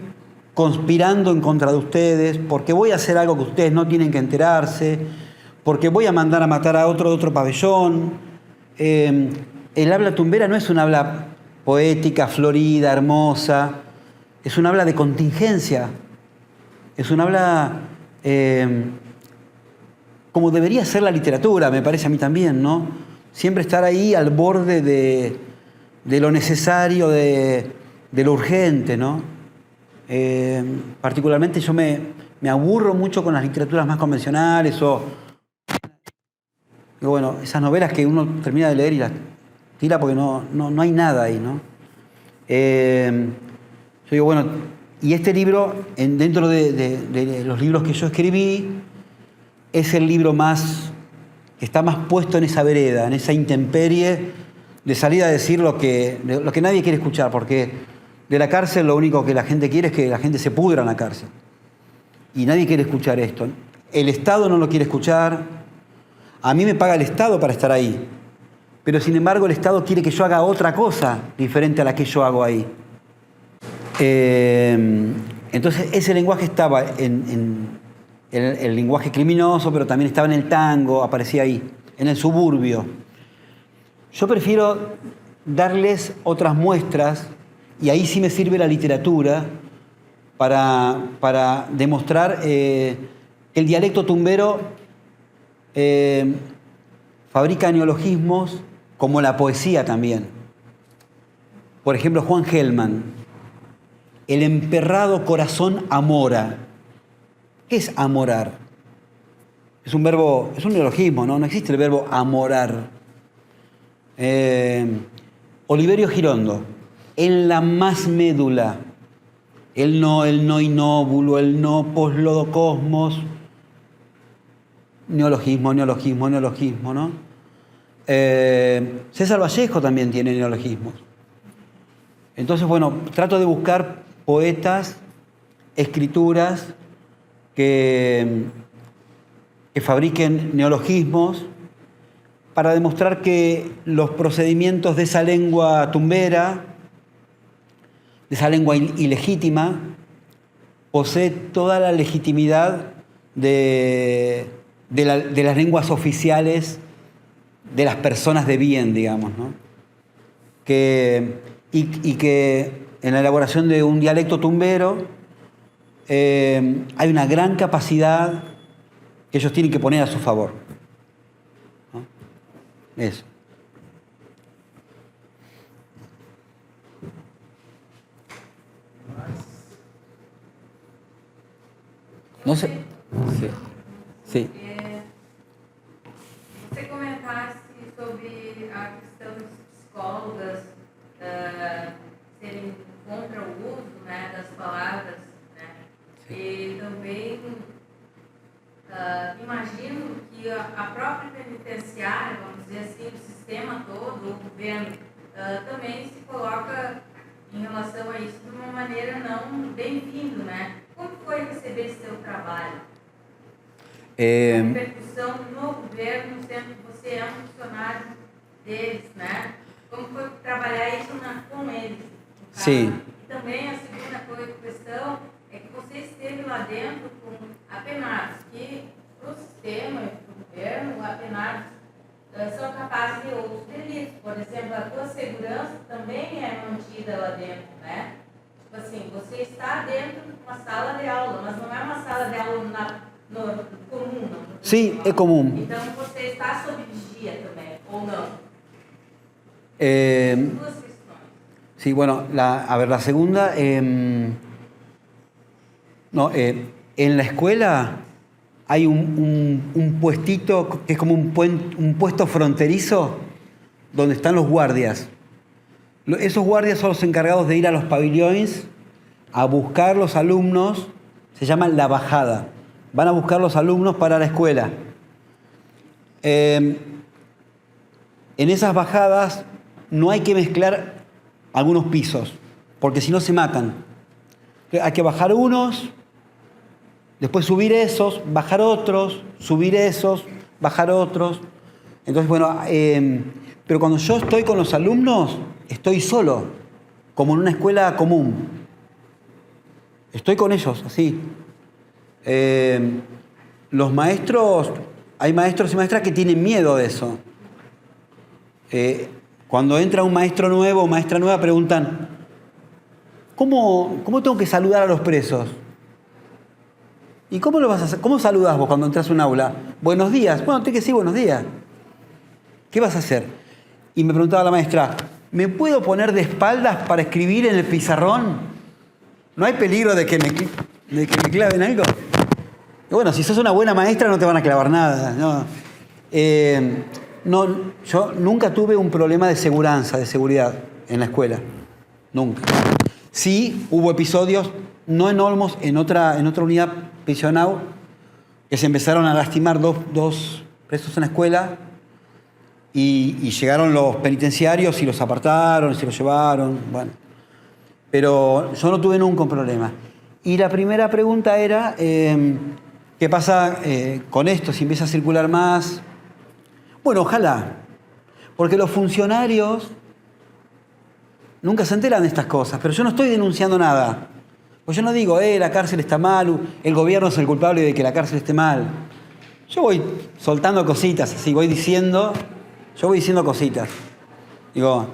conspirando en contra de ustedes, porque voy a hacer algo que ustedes no tienen que enterarse, porque voy a mandar a matar a otro de otro pabellón. El habla tumbera no es un habla poética, florida, hermosa, es un habla de contingencia, es un habla como debería ser la literatura, me parece a mí también, ¿no? Siempre estar ahí al borde de lo necesario, de lo urgente, ¿no? Particularmente yo me aburro mucho con las literaturas más convencionales o bueno, esas novelas que uno termina de leer y las tira porque no hay nada ahí, ¿no? Yo digo, bueno, y este libro, dentro de los libros que yo escribí, es el libro que está más puesto en esa vereda, en esa intemperie de salir a decir lo que nadie quiere escuchar, porque de la cárcel lo único que la gente quiere es que la gente se pudra en la cárcel. Y nadie quiere escuchar esto. El Estado no lo quiere escuchar. A mí me paga el Estado para estar ahí. Pero sin embargo el Estado quiere que yo haga otra cosa diferente a la que yo hago ahí. Entonces ese lenguaje estaba en el lenguaje criminoso, pero también estaba en el tango, aparecía ahí, en el suburbio. Yo prefiero darles otras muestras, y ahí sí me sirve la literatura para demostrar que el dialecto tumbero fabrica neologismos como la poesía también. Por ejemplo, Juan Gelman, el emperrado corazón amora. ¿Qué es amorar? es un verbo, es un neologismo, ¿no? No existe el verbo amorar. Oliverio Girondo, en la más médula, el no inóbulo, el no poslodocosmos, neologismo, ¿no? César Vallejo también tiene neologismos. Entonces, bueno, trato de buscar poetas, escrituras que fabriquen neologismos para demostrar que los procedimientos de esa lengua tumbera, de esa lengua ilegítima, posee toda la legitimidad de las lenguas oficiales de las personas de bien, digamos, ¿no? Y que en la elaboración de un dialecto tumbero hay una gran capacidad que ellos tienen que poner a su favor, ¿no? Eso. No sé. Sí. Sí. Você comentasse sobre a questão dos psicólogas serem contra o uso, né, das palavras, né? E também imagino que a própria penitenciária, vamos dizer assim, o sistema todo, o governo, também se coloca em relação a isso de uma maneira não bem-vindo, né? Como foi receber esse seu trabalho? A repercussão no governo, sendo que você é um funcionário deles, né? Como foi trabalhar isso com eles? Sim. E também a segunda questão é que você esteve lá dentro com apenados, que o sistema e o governo, apenados, são capazes de outros delitos. Por exemplo, a tua segurança também é mantida lá dentro, né? Tipo assim, você está dentro de uma sala de aula, mas não é uma sala de aula comum, não? Sí, es común. Então você está sob vigia também, ou não? Duas questões. Sí, bueno, la segunda, en la escuela hay un puestito que es como un puesto fronterizo donde están los guardias. Esos guardias son los encargados de ir a los pabellones a buscar los alumnos, se llama la bajada. Van a buscar los alumnos para la escuela. En esas bajadas no hay que mezclar algunos pisos, porque si no se matan. Hay que bajar unos, después subir esos, bajar otros, subir esos, bajar otros. Entonces, bueno, pero cuando yo estoy con los alumnos, estoy solo, como en una escuela común. Estoy con ellos, así. Los maestros, hay maestros y maestras que tienen miedo de eso. Cuando entra un maestro nuevo o maestra nueva, preguntan, ¿cómo tengo que saludar a los presos? ¿Y cómo lo vas a hacer? ¿Cómo saludas vos cuando entras a un aula? Buenos días. Bueno, tengo que decir buenos días. ¿Qué vas a hacer? Y me preguntaba la maestra, ¿me puedo poner de espaldas para escribir en el pizarrón? ¿No hay peligro de que me claven algo? Y bueno, si sos una buena maestra no te van a clavar nada, ¿no? Yo nunca tuve un problema de seguridad en la escuela. Nunca. Sí hubo episodios, no en Olmos, en otra unidad prisional, que se empezaron a lastimar dos presos en la escuela y llegaron los penitenciarios y los apartaron, se los llevaron, bueno. Pero yo no tuve nunca un problema. Y la primera pregunta era, ¿qué pasa con esto? Si empieza a circular más. Bueno, ojalá, porque los funcionarios nunca se enteran de estas cosas, pero yo no estoy denunciando nada. Pues yo no digo, la cárcel está mal, el gobierno es el culpable de que la cárcel esté mal. Yo voy soltando cositas, así, voy diciendo cositas. Digo,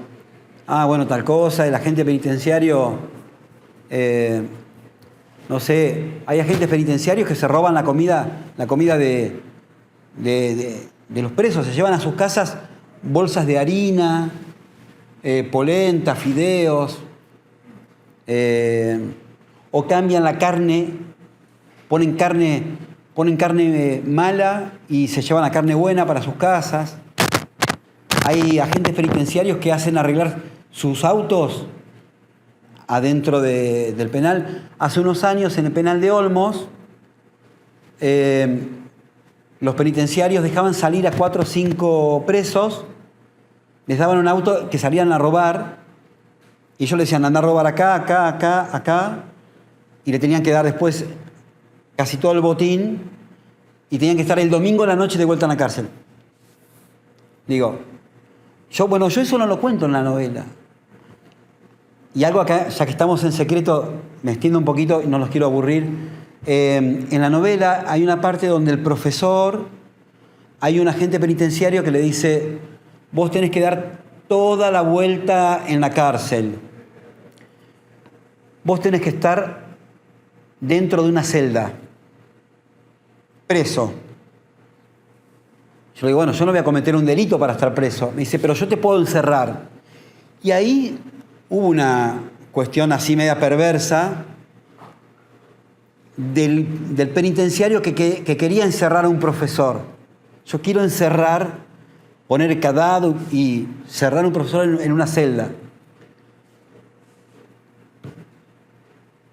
bueno, tal cosa, el agente penitenciario, no sé, hay agentes penitenciarios que se roban la comida de los presos, se llevan a sus casas bolsas de harina, polenta, fideos, o cambian la carne, ponen carne ponen carne mala y se llevan la carne buena para sus casas. Hay agentes penitenciarios que hacen arreglar sus autos adentro del penal. Hace unos años en el penal de Olmos, los penitenciarios dejaban salir a 4 o 5 presos, les daban un auto que salían a robar y ellos le decían, anda a robar acá, acá, acá, acá, y le tenían que dar después casi todo el botín y tenían que estar el domingo a la noche de vuelta en la cárcel. Digo, yo eso no lo cuento en la novela. Y algo acá, ya que estamos en secreto, me extiendo un poquito y no los quiero aburrir. En la novela hay una parte donde el profesor, hay un agente penitenciario que le dice, vos tenés que dar toda la vuelta en la cárcel. Vos tenés que estar dentro de una celda, preso. Yo le digo, bueno, yo no voy a cometer un delito para estar preso. Me dice, pero yo te puedo encerrar. Y ahí hubo una cuestión así media perversa del penitenciario que quería encerrar a un profesor. Yo quiero encerrar, poner el candado y cerrar a un profesor en una celda.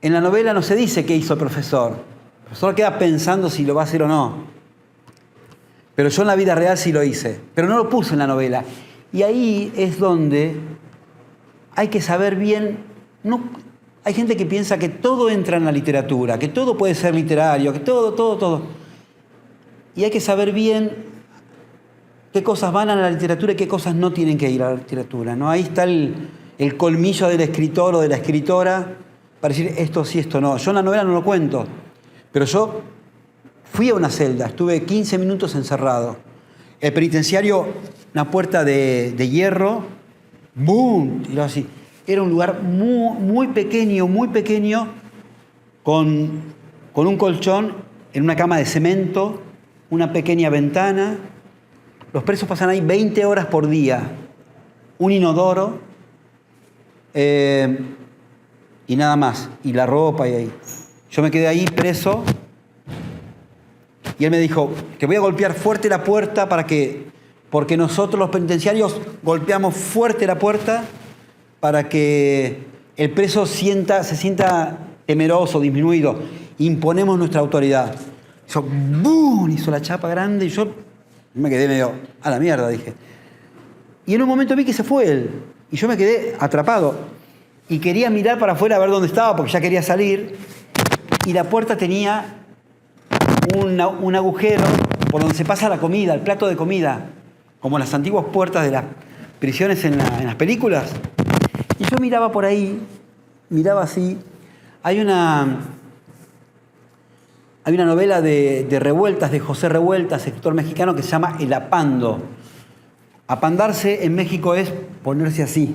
En la novela no se dice qué hizo el profesor. El profesor queda pensando si lo va a hacer o no. Pero yo en la vida real sí lo hice. Pero no lo puse en la novela. Y ahí es donde hay que saber bien. No, hay gente que piensa que todo entra en la literatura, que todo puede ser literario, que todo. Y hay que saber bien qué cosas van a la literatura y qué cosas no tienen que ir a la literatura, ¿no? Ahí está el colmillo del escritor o de la escritora para decir esto sí, esto no. Yo en la novela no lo cuento, pero yo fui a una celda, estuve 15 minutos encerrado. El penitenciario, una puerta de hierro, ¡boom! Tiró así. Era un lugar muy pequeño, con un colchón en una cama de cemento, una pequeña ventana. Los presos pasan ahí 20 horas por día. Un inodoro y nada más. Y la ropa y ahí. Yo me quedé ahí preso y él me dijo que voy a golpear fuerte la puerta porque nosotros los penitenciarios golpeamos fuerte la puerta para que el preso se sienta temeroso, disminuido. Imponemos nuestra autoridad. Hizo ¡boom! Hizo la chapa grande y yo me quedé medio a la mierda, dije. Y en un momento vi que se fue él. Y yo me quedé atrapado. Y quería mirar para afuera a ver dónde estaba porque ya quería salir. Y la puerta tenía un agujero por donde se pasa la comida, el plato de comida. Como las antiguas puertas de las prisiones en las películas. Y yo miraba por ahí, miraba así. Hay una novela de Revueltas, de José Revueltas, escritor mexicano, que se llama El Apando. Apandarse en México es ponerse así,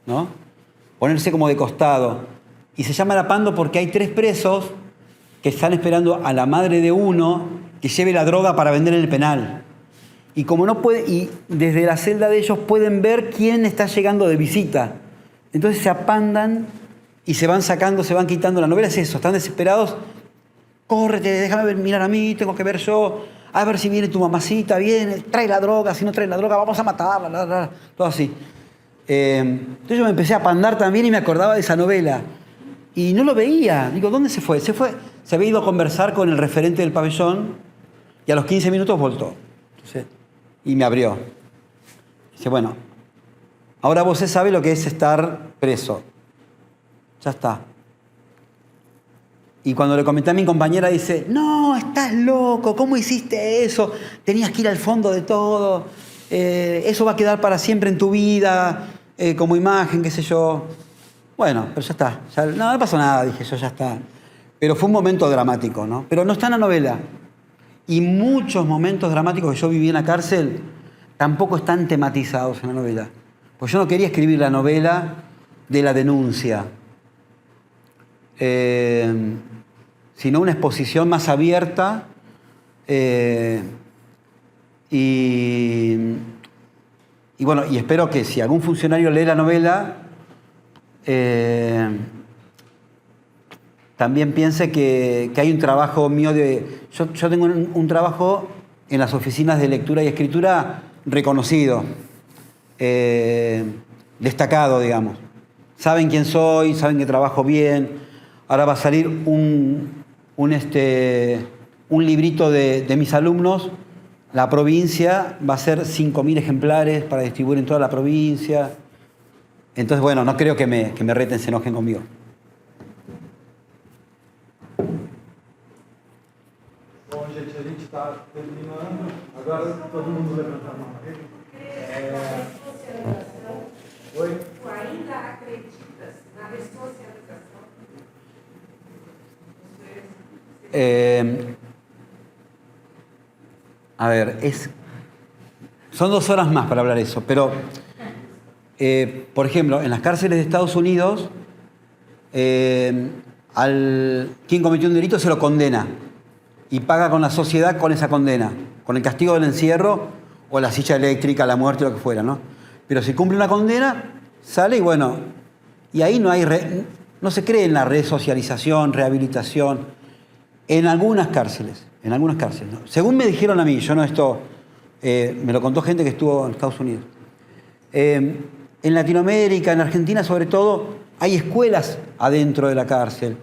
¿no? Ponerse como de costado. Y se llama El Apando porque hay 3 presos que están esperando a la madre de uno que lleve la droga para vender en el penal. Y como no puede, y desde la celda de ellos pueden ver quién está llegando de visita. Entonces se apandan y se van sacando, se van quitando. La novela es eso, están desesperados. Córrete, déjame ver, mirar a mí, tengo que ver yo. A ver si viene tu mamacita, viene, trae la droga, si no trae la droga vamos a matarla, todo así. Entonces yo me empecé a apandar también y me acordaba de esa novela. Y no lo veía. Digo, ¿dónde se fue? Se había ido a conversar con el referente del pabellón y a los 15 minutos voltó. Entonces, y me abrió. Dice, bueno, ahora vos sabés lo que es estar preso. Ya está. Y cuando le comenté a mi compañera, dice, no, estás loco, ¿cómo hiciste eso? Tenías que ir al fondo de todo. Eso va a quedar para siempre en tu vida, como imagen, qué sé yo. Bueno, pero ya está. No pasó nada, dije yo, ya está. Pero fue un momento dramático, ¿no? Pero no está en la novela. Y muchos momentos dramáticos que yo viví en la cárcel tampoco están tematizados en la novela. Pues yo no quería escribir la novela de la denuncia, sino una exposición más abierta y bueno, y espero que si algún funcionario lee la novela, también piense que hay un trabajo mío de... Yo tengo un trabajo en las oficinas de lectura y escritura reconocido, destacado, digamos. Saben quién soy, saben que trabajo bien. Ahora va a salir un librito de mis alumnos. La provincia va a ser 5.000 ejemplares para distribuir en toda la provincia. Entonces, bueno, no creo que me reten, se enojen conmigo. Bom, gente, a gente está terminando. Agora todo mundo levanta a mão. Oi? Tu ainda acreditas na ressocialização? A ver, son 2 horas más para hablar eso, pero, por ejemplo, en las cárceles de Estados Unidos, quien cometió un delito se lo condena y paga con la sociedad con esa condena, con el castigo del encierro o la silla eléctrica, la muerte, lo que fuera, ¿no? Pero si cumple una condena, sale y bueno, y ahí no se cree en la resocialización, rehabilitación, en algunas cárceles, ¿no? Según me dijeron a mí, yo no esto, me lo contó gente que estuvo en Estados Unidos. En Latinoamérica, en Argentina sobre todo, hay escuelas adentro de la cárcel,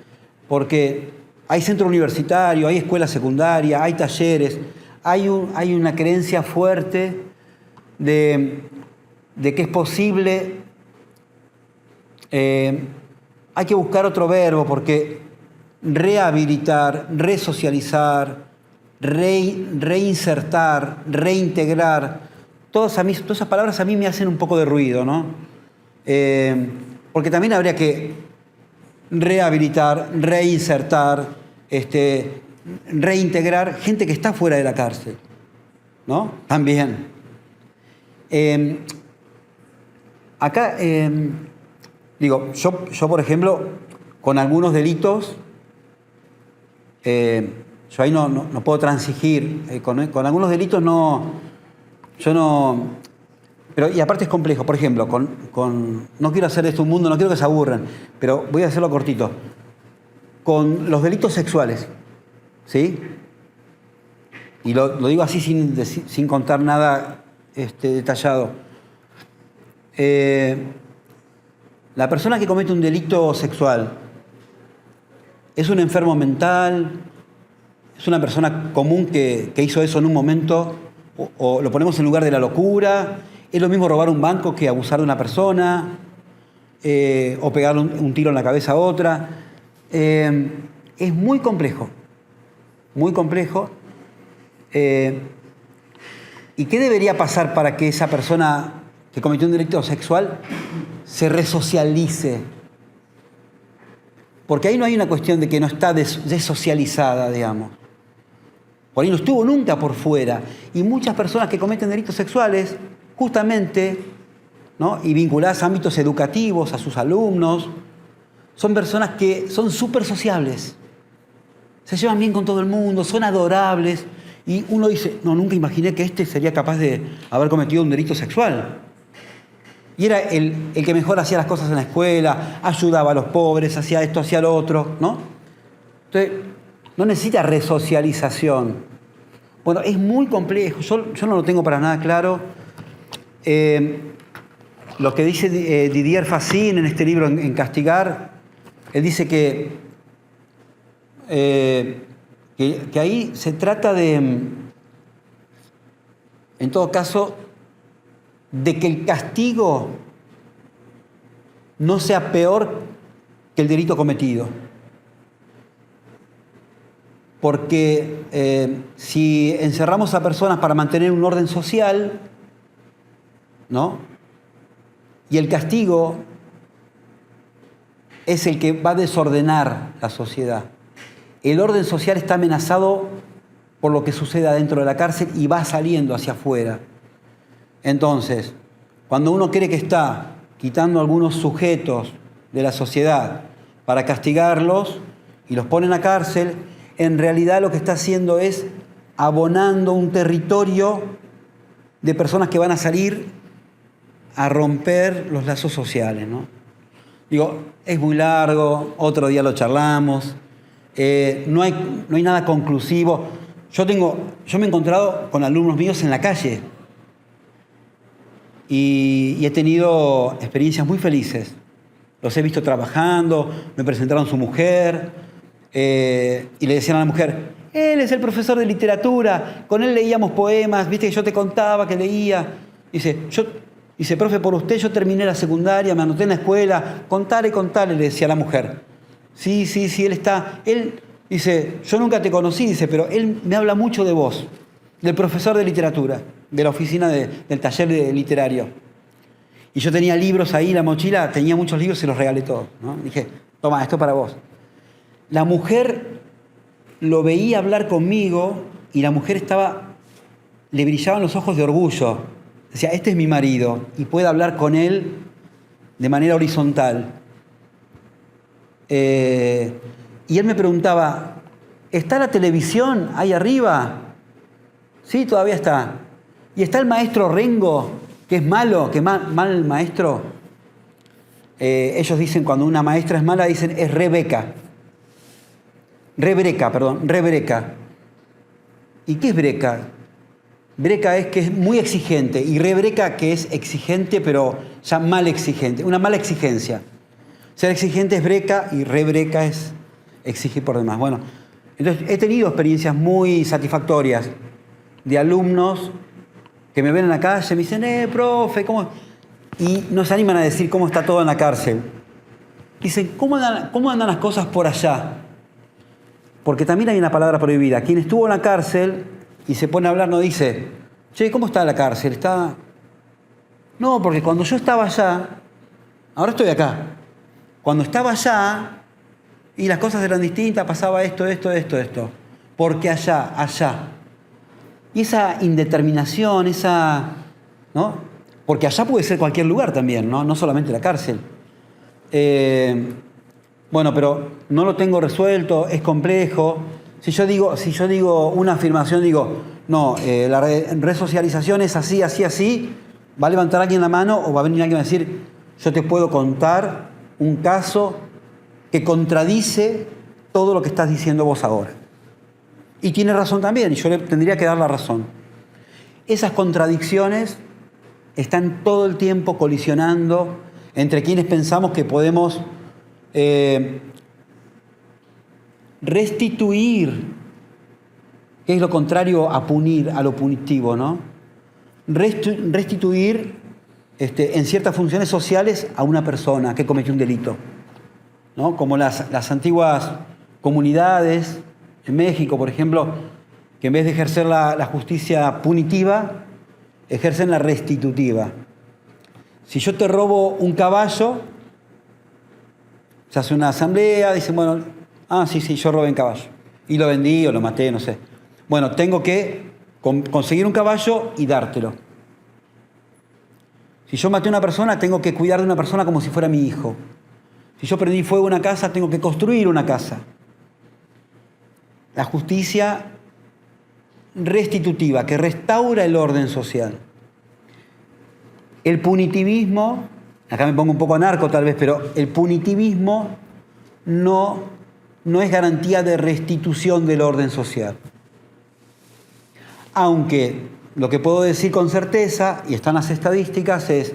porque hay centro universitario, hay escuela secundaria, hay talleres, hay una creencia fuerte de que es posible. Hay que buscar otro verbo, porque rehabilitar, resocializar, reinsertar, reintegrar, todas esas palabras a mí me hacen un poco de ruido, ¿no? Porque también habría que rehabilitar, reinsertar, reintegrar gente que está fuera de la cárcel, ¿no? También. Acá, digo, yo por ejemplo, con algunos delitos, yo ahí no puedo transigir, con algunos delitos yo no... Pero, y aparte es complejo, por ejemplo, no quiero hacer de esto un mundo, no quiero que se aburran, pero voy a hacerlo cortito. Con los delitos sexuales, ¿sí? Y lo digo así sin contar nada detallado. La persona que comete un delito sexual es un enfermo mental, es una persona común que hizo eso en un momento, o lo ponemos en lugar de la locura. Es lo mismo robar un banco que abusar de una persona, o pegarle un tiro en la cabeza a otra. Es muy complejo, muy complejo. ¿Y qué debería pasar para que esa persona que cometió un delito sexual se resocialice? Porque ahí no hay una cuestión de que no está desocializada, digamos. Por ahí no estuvo nunca por fuera. Y muchas personas que cometen delitos sexuales, justamente, ¿no? Y vinculadas a ámbitos educativos, a sus alumnos, son personas que son súper sociables. Se llevan bien con todo el mundo, son adorables. Y uno dice, no, nunca imaginé que sería capaz de haber cometido un delito sexual. Y era el que mejor hacía las cosas en la escuela, ayudaba a los pobres, hacía esto, hacía lo otro, ¿no? Entonces, no necesita resocialización. Bueno, es muy complejo, yo no lo tengo para nada claro. Lo que dice Didier Fassin en este libro, en Castigar, él dice que ahí se trata de, en todo caso, de que el castigo no sea peor que el delito cometido. Porque si encerramos a personas para mantener un orden social, ¿no? Y el castigo es el que va a desordenar la sociedad. El orden social está amenazado por lo que sucede adentro de la cárcel y va saliendo hacia afuera. Entonces, cuando uno cree que está quitando algunos sujetos de la sociedad para castigarlos y los pone en la cárcel, en realidad lo que está haciendo es abonando un territorio de personas que van a salir a romper los lazos sociales, ¿no? Digo, es muy largo, otro día lo charlamos. no hay nada conclusivo. Yo me he encontrado con alumnos míos en la calle y he tenido experiencias muy felices. Los he visto trabajando, me presentaron su mujer y le decían a la mujer: él es el profesor de literatura, con él leíamos poemas, viste que yo te contaba que leía. Dice, profe, por usted yo terminé la secundaria, me anoté en la escuela, contale, le decía a la mujer. Sí, él dice, yo nunca te conocí, dice, pero él me habla mucho de vos, del profesor de literatura, de la oficina del taller literario. Y yo tenía libros ahí, la mochila, tenía muchos libros y se los regalé todos, ¿no? Dije, toma, esto es para vos. La mujer lo veía hablar conmigo y la mujer le brillaban los ojos de orgullo. Decía, este es mi marido y puede hablar con él de manera horizontal. Y él me preguntaba, ¿está la televisión ahí arriba? Sí, todavía está. ¿Y está el maestro Rengo, que es malo, que mal maestro? Ellos dicen, cuando una maestra es mala, dicen, es Rebeca. Rebreca. ¿Y qué es breca? Breca es que es muy exigente y rebreca que es exigente, pero ya mal exigente, una mala exigencia. Ser exigente es breca y rebreca es exigir por demás. Bueno, entonces he tenido experiencias muy satisfactorias de alumnos que me ven en la calle, me dicen, profe, ¿cómo? Y nos animan a decir cómo está todo en la cárcel. Dicen, ¿cómo andan las cosas por allá? Porque también hay una palabra prohibida. Quien estuvo en la cárcel y se pone a hablar no dice, che, ¿cómo está la cárcel? ¿Está...? No, porque cuando yo estaba allá, ahora estoy acá. Cuando estaba allá y las cosas eran distintas, pasaba esto. Porque allá. Y esa indeterminación, ¿no? Porque allá puede ser cualquier lugar también, ¿no? No solamente la cárcel. Bueno, pero no lo tengo resuelto, es complejo. Si yo digo una afirmación, digo, no, la resocialización es así, va a levantar alguien la mano o va a venir alguien a decir, yo te puedo contar un caso que contradice todo lo que estás diciendo vos ahora. Y tiene razón también, y yo le tendría que dar la razón. Esas contradicciones están todo el tiempo colisionando entre quienes pensamos que podemos restituir, que es lo contrario a punir, a lo punitivo, ¿no? Restituir en ciertas funciones sociales a una persona que cometió un delito, ¿no? Como las antiguas comunidades en México, por ejemplo, que en vez de ejercer la justicia punitiva, ejercen la restitutiva. Si yo te robo un caballo, se hace una asamblea, dicen, bueno, sí, yo robé un caballo. Y lo vendí o lo maté, no sé. Bueno, tengo que conseguir un caballo y dártelo. Si yo maté a una persona, tengo que cuidar de una persona como si fuera mi hijo. Si yo prendí fuego a una casa, tengo que construir una casa. La justicia restitutiva, que restaura el orden social. El punitivismo, acá me pongo un poco anarco tal vez, pero el punitivismo no es garantía de restitución del orden social. Aunque lo que puedo decir con certeza, y están las estadísticas, es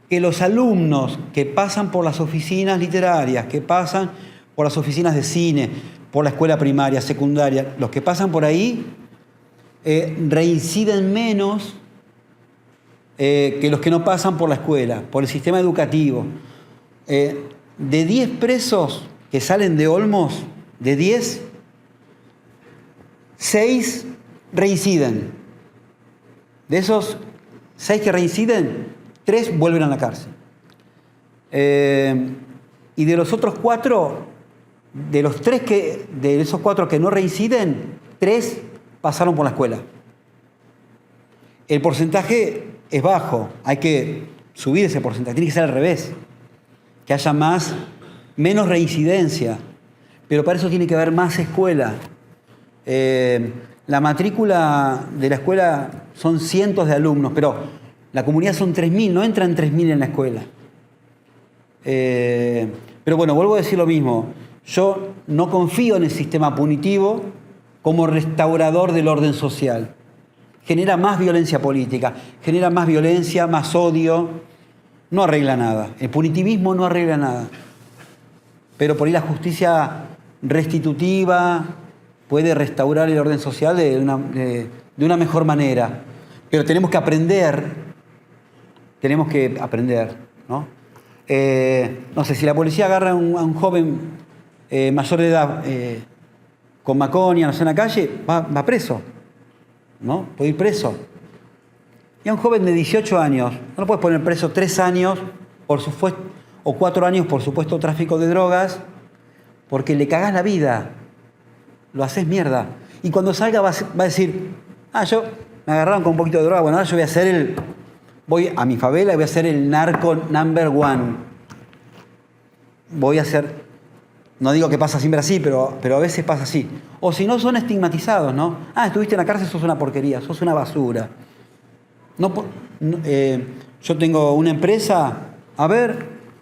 que los alumnos que pasan por las oficinas literarias, que pasan por las oficinas de cine, por la escuela primaria, secundaria, los que pasan por ahí reinciden menos que los que no pasan por la escuela, por el sistema educativo. De 10 presos que salen de Olmos, de 10, 6 reinciden. De esos 6 que reinciden, 3 vuelven a la cárcel. Y de los otros 4, de esos 4 que no reinciden, 3 pasaron por la escuela. El porcentaje es bajo, hay que subir ese porcentaje, tiene que ser al revés, que haya menos reincidencia, pero para eso tiene que haber más escuela. La matrícula de la escuela son cientos de alumnos, pero la comunidad son 3.000, no entran 3.000 en la escuela. Pero bueno, vuelvo a decir lo mismo, Yo no confío en el sistema punitivo como restaurador del orden social. Genera más violencia política, genera más violencia, más odio. No arregla nada. El punitivismo no arregla nada. Pero por ahí la justicia restitutiva puede restaurar el orden social de una mejor manera. Pero tenemos que aprender, ¿no? No sé, si la policía agarra a un joven mayor de edad con maconia, no sé, en la calle, va preso, ¿no? Puede ir preso. Y a un joven de 18 años, no lo puedes poner preso 3 años, por supuesto, o 4 años por supuesto tráfico de drogas, porque le cagás la vida, lo haces mierda. Y cuando salga va a decir, yo me agarraron con un poquito de droga, bueno, ahora yo voy a mi favela y voy a ser el narco number one. Voy a ser, no digo que pasa siempre así, pero a veces pasa así. O si no, son estigmatizados, ¿no? Estuviste en la cárcel, sos una porquería, sos una basura. Yo tengo una empresa,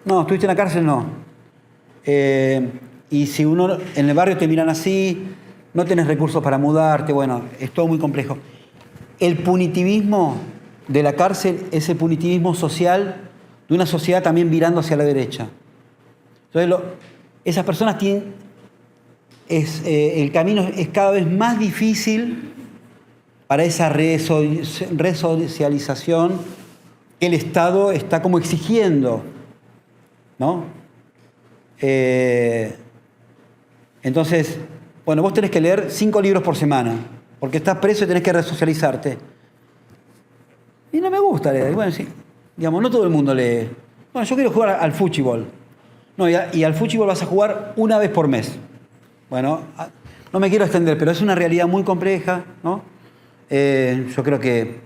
no, estuviste en la cárcel, no. Y si uno en el barrio te miran así, no tenés recursos para mudarte, bueno, es todo muy complejo. El punitivismo de la cárcel es el punitivismo social de una sociedad también virando hacia la derecha. Entonces, esas personas tienen, el camino es cada vez más difícil para esa resocialización que el Estado está como exigiendo, ¿no? Entonces, bueno, vos tenés que leer 5 libros por semana, porque estás preso y tenés que resocializarte. Y no me gusta leer. Bueno, sí, digamos, no todo el mundo lee. Bueno, yo quiero jugar al fútbol. No, y al fútbol vas a jugar una vez por mes. Bueno, no me quiero extender, pero es una realidad muy compleja, ¿no? Yo creo que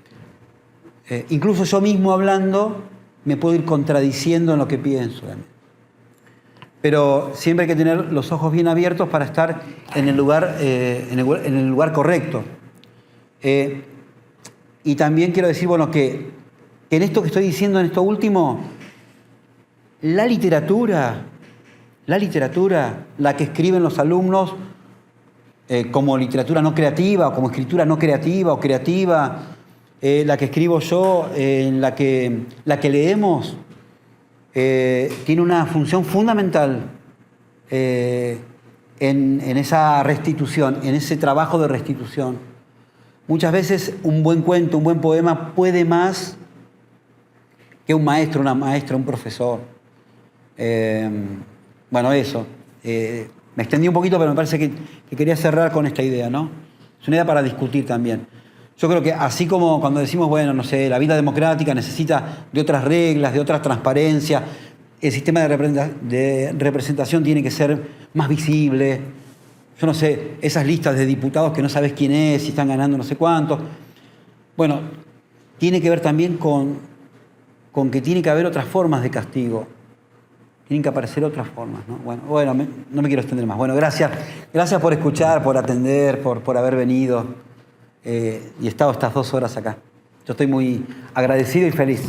incluso yo mismo hablando me puedo ir contradiciendo en lo que pienso. Pero siempre hay que tener los ojos bien abiertos para estar en el lugar correcto. Y también quiero decir, bueno, que en esto que estoy diciendo, en esto último, la literatura, la que escriben los alumnos, como literatura no creativa, o como escritura no creativa o creativa, la que escribo yo, la que leemos, tiene una función fundamental en esa restitución, en ese trabajo de restitución. Muchas veces un buen cuento, un buen poema puede más que un maestro, una maestra, un profesor. Bueno, eso. Me extendí un poquito, pero me parece que quería cerrar con esta idea, ¿no? Es una idea para discutir también. Yo creo que así como cuando decimos, bueno, no sé, la vida democrática necesita de otras reglas, de otra transparencia, el sistema de representación tiene que ser más visible. Yo no sé, esas listas de diputados que no sabes quién es, si están ganando no sé cuánto. Bueno, tiene que ver también con que tiene que haber otras formas de castigo. Tienen que aparecer otras formas, ¿no? Bueno, no me quiero extender más. Bueno, gracias por escuchar, por atender, por haber venido y estado estas 2 horas acá. Yo estoy muy agradecido y feliz.